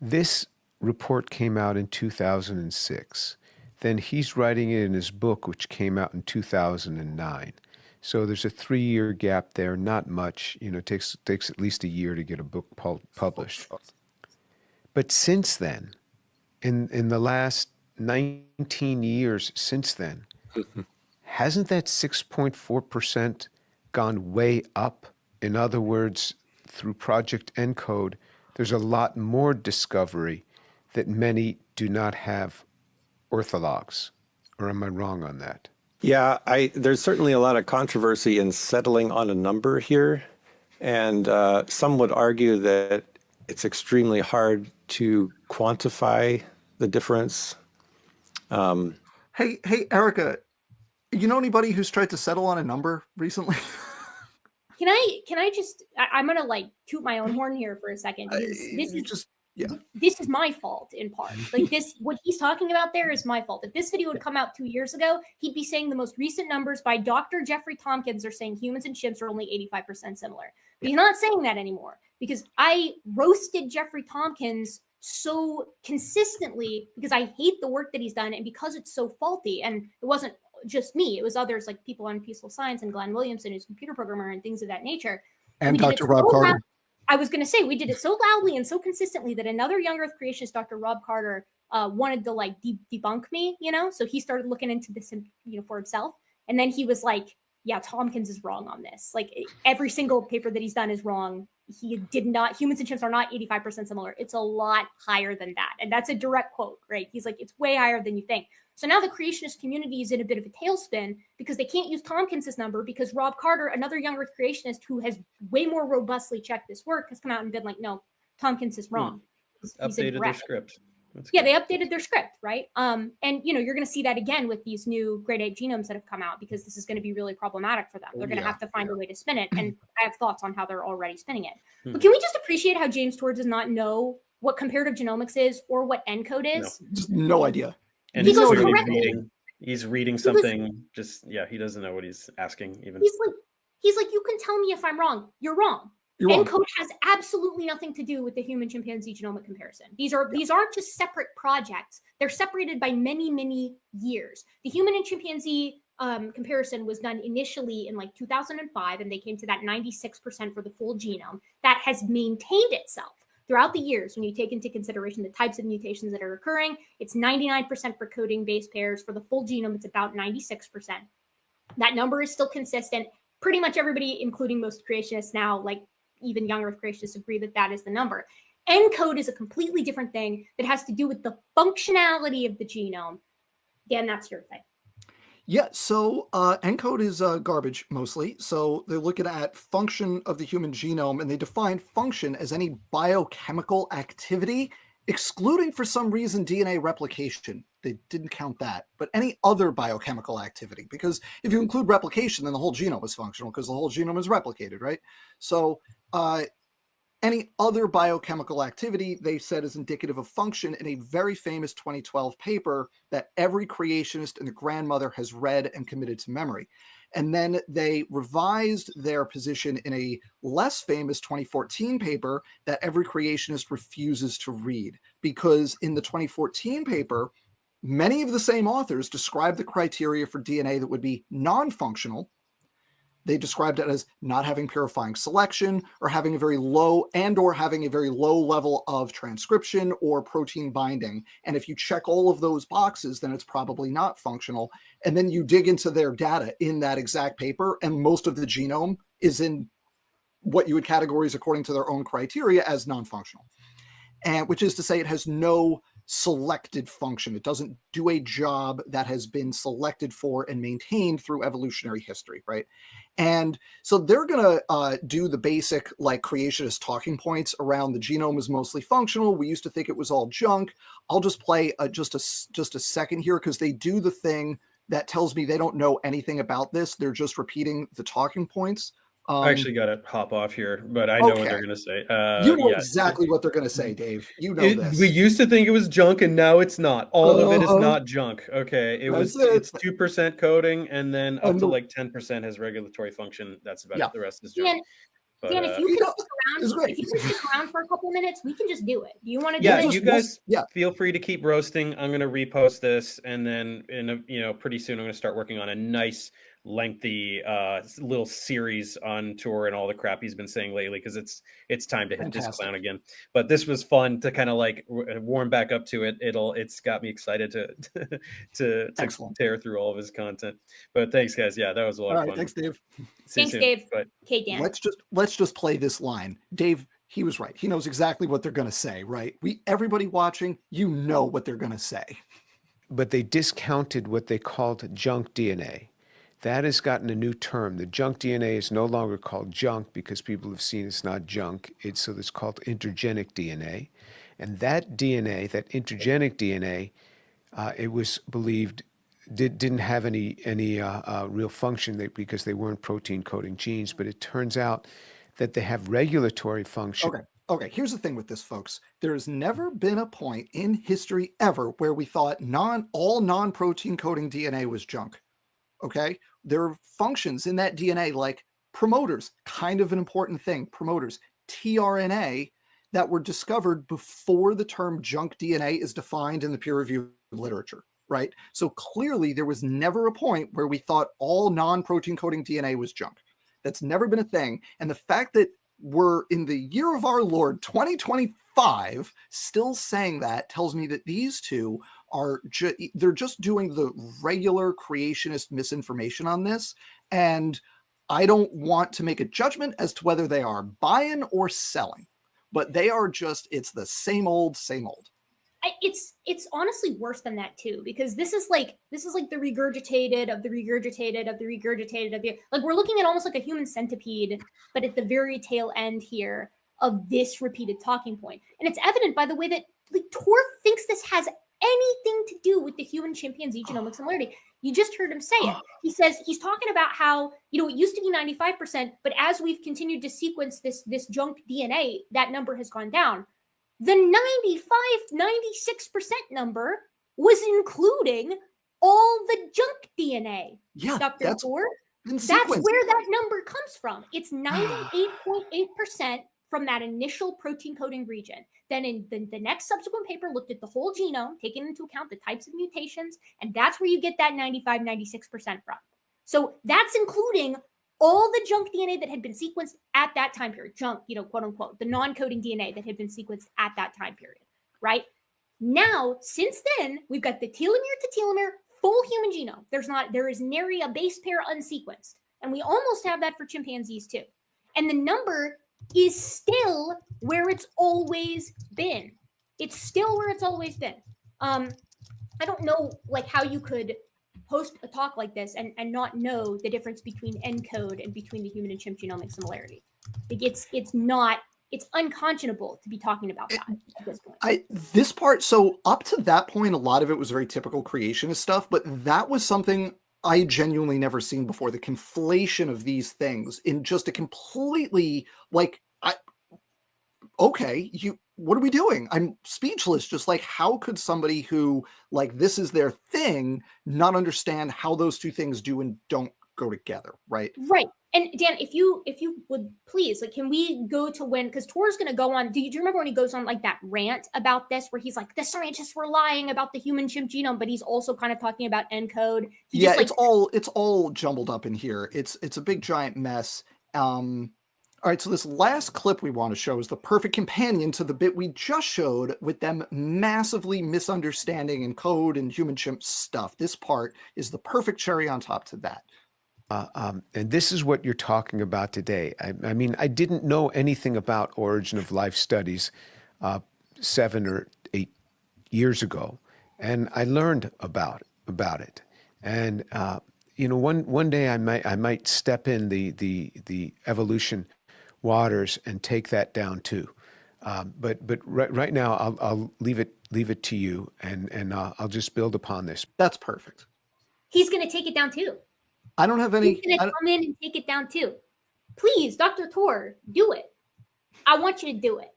This report came out in 2006. Then he's writing it in his book, which came out in 2009. So there's a 3-year gap there, not much. It takes at least a year to get a book published. But since then, in the last 19 years since then, hasn't that 6.4% gone way up? In other words, through Project ENCODE, there's a lot more discovery that many do not have orthologs. Or am I wrong on that? Yeah, there's certainly a lot of controversy in settling on a number here. And some would argue that it's extremely hard to quantify the difference. Hey, Erica, you know anybody who's tried to settle on a number recently? Can I just? I'm gonna like toot my own horn here for a second. Yeah. this is my fault in part. Like this, what he's talking about there is my fault. If this video had come out 2 years ago, he'd be saying the most recent numbers by Dr. Jeffrey Tompkins are saying humans and chimps are only 85% similar. But he's not saying that anymore because I roasted Jeffrey Tompkins so consistently because I hate the work that he's done and because it's so faulty. And it wasn't just me, it was others like people on Peaceful Science and Glenn Williamson, who's a computer programmer and things of that nature. And Dr. Rob Carter. I was going to say, we did it so loudly and so consistently that another young earth creationist, Dr. Rob Carter, wanted to like debunk me, you know? So he started looking into this, you know, for himself. And then he was like, yeah, Tompkins is wrong on this. Like every single paper that he's done is wrong. He did not, humans and chimps are not 85% similar. It's a lot higher than that. And that's a direct quote, right? He's like, it's way higher than you think. So now the creationist community is in a bit of a tailspin because they can't use Tompkins' number because Rob Carter, another young earth creationist who has way more robustly checked this work, has come out and been like, no, Tompkins is wrong. He's Updated their script. Yeah, they updated their script, right? And you know, you're going to see that again with these new grade 8 genomes that have come out because this is going to be really problematic for them. They're going to have to find a way to spin it, and I have thoughts on how they're already spinning it. But can we just appreciate how James Tour does not know what comparative genomics is or what ENCODE is? No idea. And He he's goes clearly correctly. he's reading something. He doesn't know what he's asking even. He's like, you can tell me if I'm wrong. You're wrong. You're wrong. ENCODE has absolutely nothing to do with the human chimpanzee genomic comparison. These aren't just separate projects. They're separated by many, many years. The human and chimpanzee comparison was done initially in like 2005, and they came to that 96% for the full genome. That has maintained itself throughout the years when you take into consideration the types of mutations that are occurring. It's 99% for coding base pairs. For the full genome, it's about 96%. That number is still consistent. Pretty much everybody, including most creationists now, like even young earth creationists, agree that that is the number. ENCODE is a completely different thing that has to do with the functionality of the genome. Dan, that's your thing. Yeah, so ENCODE is garbage mostly. So they're looking at function of the human genome, and they define function as any biochemical activity, excluding for some reason DNA replication. They didn't count that, but any other biochemical activity, because if you include replication, then the whole genome is functional because the whole genome is replicated, right? So any other biochemical activity, they said, is indicative of function in a very famous 2012 paper that every creationist and the grandmother has read and committed to memory. And then they revised their position in a less famous 2014 paper that every creationist refuses to read, because in the 2014 paper, many of the same authors described the criteria for DNA that would be non-functional. They described it as not having purifying selection, or having a very low level of transcription or protein binding. And if you check all of those boxes, then it's probably not functional. And then you dig into their data in that exact paper, and most of the genome is in what you would categorize according to their own criteria as non-functional. And which is to say it has no selected function. It doesn't do a job that has been selected for and maintained through evolutionary history, right? And so they're going to do the basic like creationist talking points around the genome is mostly functional. We used to think it was all junk. I'll just play just a second here because they do the thing that tells me they don't know anything about this. They're just repeating the talking points. I actually got to hop off here, but I know what they're going to say. You know exactly what they're going to say, Dave. You know this. We used to think it was junk, and now it's not. All of it is not junk. Okay, it's 2% coding, and then up to like 10% has regulatory function. That's about it. The rest is junk. Dan, if you can stick around for a couple minutes, we can just do it. Do you want to do it? Yeah, you guys feel free to keep roasting. I'm going to repost this, and then pretty soon I'm going to start working on a nice lengthy little series on Tour and all the crap he's been saying lately, because it's time to hit this clown again. But this was fun to kind of like warm back up to it. It's got me excited to tear through all of his content. But thanks, guys. Yeah, that was a lot of fun. Thanks, Dave. Thanks, Dave. Okay, Dan. Let's just play this line. Dave, he was right. He knows exactly what they're going to say, right? Everybody watching, you know what they're going to say. But they discounted what they called junk DNA. That has gotten a new term. The junk DNA is no longer called junk because people have seen it's not junk. It's called intergenic DNA. And that DNA, that intergenic DNA, it was believed didn't have any real function because they weren't protein coding genes. But it turns out that they have regulatory function. Okay. Okay, here's the thing with this, folks. There has never been a point in history ever where we thought all non-protein coding DNA was junk. Okay? There are functions in that DNA like promoters, kind of an important thing, promoters, tRNA, that were discovered before the term junk DNA is defined in the peer-reviewed literature, right? So clearly there was never a point where we thought all non-protein coding DNA was junk. That's never been a thing. And the fact that we're in the year of our Lord 2025 still saying that tells me that these two are they're just doing the regular creationist misinformation on this. And I don't want to make a judgment as to whether they are buying or selling, but they are just, it's the same old, same old. It's honestly worse than that too, because this is like the regurgitated of the regurgitated of the regurgitated of the, like, we're looking at almost like a human centipede, but at the very tail end here of this repeated talking point. And it's evident by the way that, like, Tor thinks this has anything to do with the human chimpanzee genomic similarity. You just heard him say it. He says he's talking about how, you know, it used to be 95%, but as we've continued to sequence this junk DNA, that number has gone down. The 96% number was including all the junk DNA. Yeah, Dr. Tor, that's sequence. where that number comes from. It's 98.8% from that initial protein coding region. Then in the next subsequent paper looked at the whole genome, taking into account the types of mutations, and that's where you get that 95, 96% from. So that's including all the junk DNA that had been sequenced at that time period, junk, you know, quote unquote, the non-coding DNA that had been sequenced at that time period, right? Now, since then, we've got the telomere to telomere full human genome. There is nary a base pair unsequenced. And we almost have that for chimpanzees too. And the number is still where it's always been. It's still where it's always been. I don't know, like, how you could host a talk like this and not know the difference between ENCODE and between the human and chimp genomic similarity. Like, it's unconscionable to be talking about that at this point. This part, so up to that point, a lot of it was very typical creationist stuff, but that was something I genuinely never seen before. The conflation of these things in just a completely, like, okay, what are we doing? I'm speechless. Just like, how could somebody who, like, this is their thing not understand how those two things do and don't go together, right? Right. And Dan, if you would please, like, can we go to when, because Tor's going to go on, do you remember when he goes on like that rant about this, where he's like, the scientists were lying about the human chimp genome, but he's also kind of talking about ENCODE. Yeah, it's all jumbled up in here. It's a big giant mess. All right, so this last clip we want to show is the perfect companion to the bit we just showed with them massively misunderstanding ENCODE and human chimp stuff. This part is the perfect cherry on top to that. And this is what you're talking about today. I mean, I didn't know anything about origin of life studies 7 or 8 years ago, and I learned about it. And you know, one day I might step in the evolution waters and take that down too. But right now I'll leave it to you, and I'll just build upon this. That's perfect. He's going to take it down too. I don't have any. He's going to come in and take it down too. Please, Dr. Tor, do it. I want you to do it.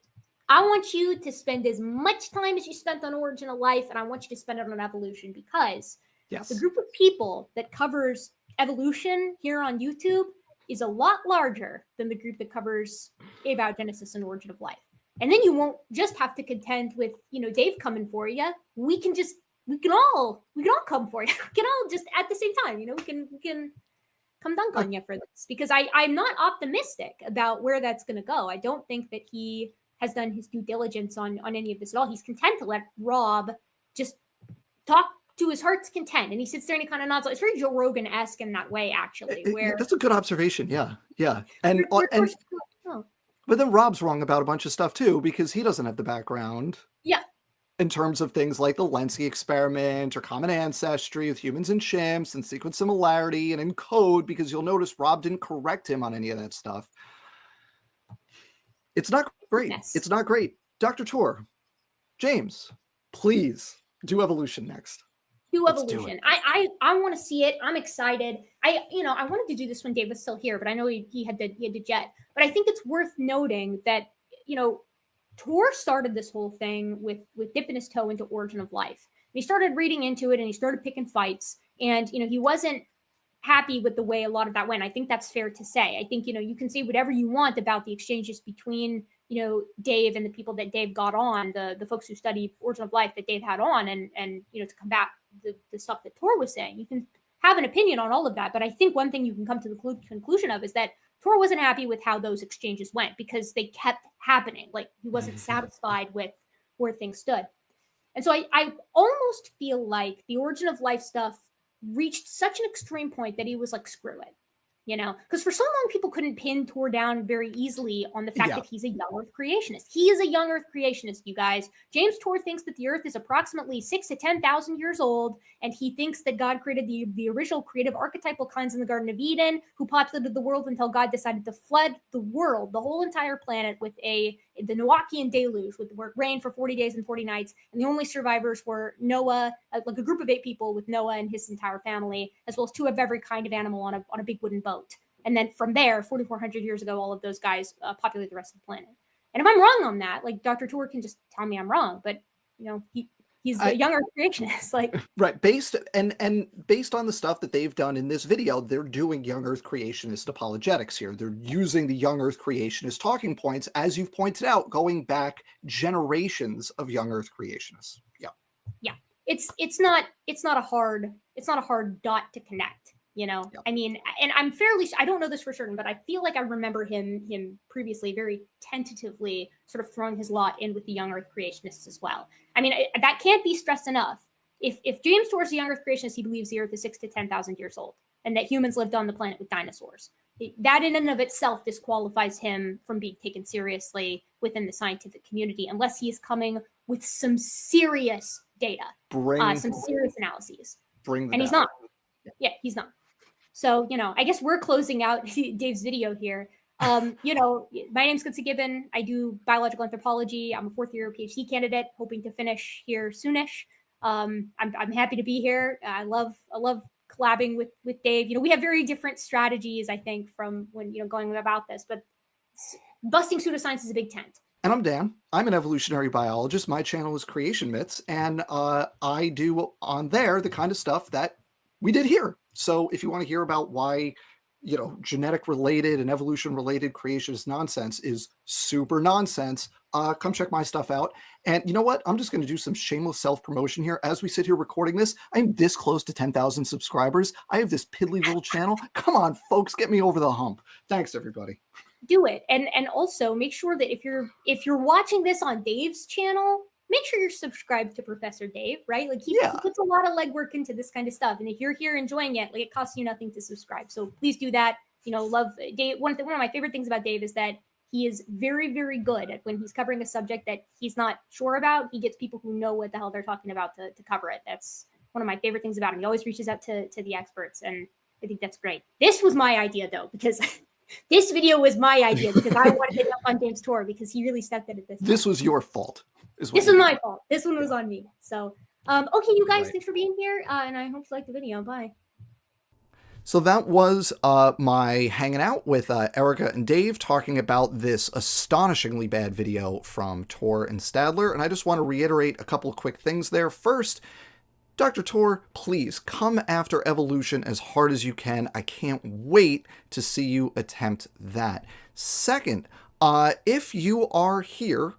I want you to spend as much time as you spent on Origin of Life, and I want you to spend it on evolution, because the group of people that covers evolution here on YouTube is a lot larger than the group that covers abiogenesis and Origin of Life. And then you won't just have to contend with, you know, Dave coming for you. We can all come for you. We can all just at the same time, you know, we can come dunk on you for this, because I'm not optimistic about where that's going to go. I don't think that he has done his due diligence on any of this at all. He's content to let Rob just talk to his heart's content, and he sits there and he kind of nods. It's very Joe Rogan-esque in that way, actually. Where that's a good observation. Yeah. And but then Rob's wrong about a bunch of stuff too, because he doesn't have the background. Yeah. In terms of things like the Lenski experiment or common ancestry with humans and chimps and sequence similarity and ENCODE, because you'll notice Rob didn't correct him on any of that stuff. It's not great. Yes. It's not great. Dr. Tor, James, please do evolution next. Do Let's evolution. do it. I want to see it. I'm excited. I wanted to do this when Dave was still here, but I know he had to jet. But I think it's worth noting that, you know, Tor started this whole thing with dipping his toe into Origin of Life. And he started reading into it, and he started picking fights. And he wasn't happy with the way a lot of that went. I think that's fair to say. I think you can say whatever you want about the exchanges between Dave and the people that Dave got on, the folks who study Origin of Life that Dave had on, and to combat the stuff that Tor was saying. You can have an opinion on all of that, but I think one thing you can come to the conclusion of is that Tor wasn't happy with how those exchanges went because they kept happening. Like, he wasn't satisfied with where things stood. And so I almost feel like the Origin of Life stuff reached such an extreme point that he was like, screw it. Because for so long, people couldn't pin Tor down very easily on the fact that he's a young Earth creationist. He is a young Earth creationist, you guys. James Tor thinks that the Earth is approximately 6,000 to 10,000 years old, and he thinks that God created the original creative archetypal kinds in the Garden of Eden, who populated the world until God decided to flood the world, the whole entire planet, with the Noachian deluge, where it rained for 40 days and 40 nights, and the only survivors were Noah, like a group of 8 people with Noah and his entire family, as well as 2 of every kind of animal on a big wooden boat. And then from there, 4,400 years ago, all of those guys populated the rest of the planet. And if I'm wrong on that, like, Dr. Tor can just tell me I'm wrong, but he's a younger creationist. Like, right, based on the stuff that they've done in this video, they're doing young Earth creationist apologetics here. They're using the young Earth creationist talking points, as you've pointed out, going back generations of young Earth creationists. Yeah, it's not a hard dot to connect. I mean, and I don't know this for certain, but I feel like I remember him previously very tentatively sort of throwing his lot in with the young Earth creationists as well. I mean, that can't be stressed enough. If James Tor is a young Earth creationist, he believes the Earth is 6,000 to 10,000 years old, and that humans lived on the planet with dinosaurs. That in and of itself disqualifies him from being taken seriously within the scientific community, unless he is coming with some serious data, some serious analyses. And he's not. Yeah, he's not. So, I guess we're closing out Dave's video here. My name's Gutsy Gibbon. I do biological anthropology. I'm a 4th-year PhD candidate, hoping to finish here soonish. I'm happy to be here. I love collabing with Dave. We have very different strategies, I think, from when going about this. But busting pseudoscience is a big tent. And I'm Dan. I'm an evolutionary biologist. My channel is Creation Myths, and I do on there the kind of stuff that we did here. So if you want to hear about why, genetic related and evolution related creationist nonsense is super nonsense, come check my stuff out. And you know what? I'm just going to do some shameless self-promotion here. As we sit here recording this, I'm this close to 10,000 subscribers. I have this piddly little channel. Come on, folks, get me over the hump. Thanks, everybody. Do it. And also make sure that if you're watching this on Dave's channel, make sure you're subscribed to Professor Dave, right? Like, he puts a lot of legwork into this kind of stuff. And if you're here enjoying it, like, it costs you nothing to subscribe. So please do that. Love Dave. One of my favorite things about Dave is that he is very, very good at when he's covering a subject that he's not sure about. He gets people who know what the hell they're talking about to cover it. That's one of my favorite things about him. He always reaches out to the experts. And I think that's great. This was my idea, though, because this video was my idea, because I wanted to jump on James Tor because he really stepped in at this time. This was your fault. This was my fault. This one was on me. So, okay, you guys, thanks for being here, and I hope you liked the video. Bye. So that was my hanging out with Erica and Dave talking about this astonishingly bad video from Tor and Stadler. And I just want to reiterate a couple of quick things there. First, Dr. Tor, please come after evolution as hard as you can. I can't wait to see you attempt that. Second, if you are here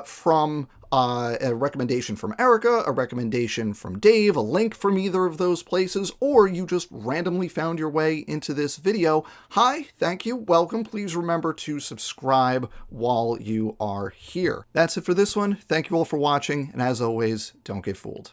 from a recommendation from Erica, a recommendation from Dave, a link from either of those places, or you just randomly found your way into this video, hi, thank you, welcome. Please remember to subscribe while you are here. That's it for this one. Thank you all for watching, and as always, don't get fooled.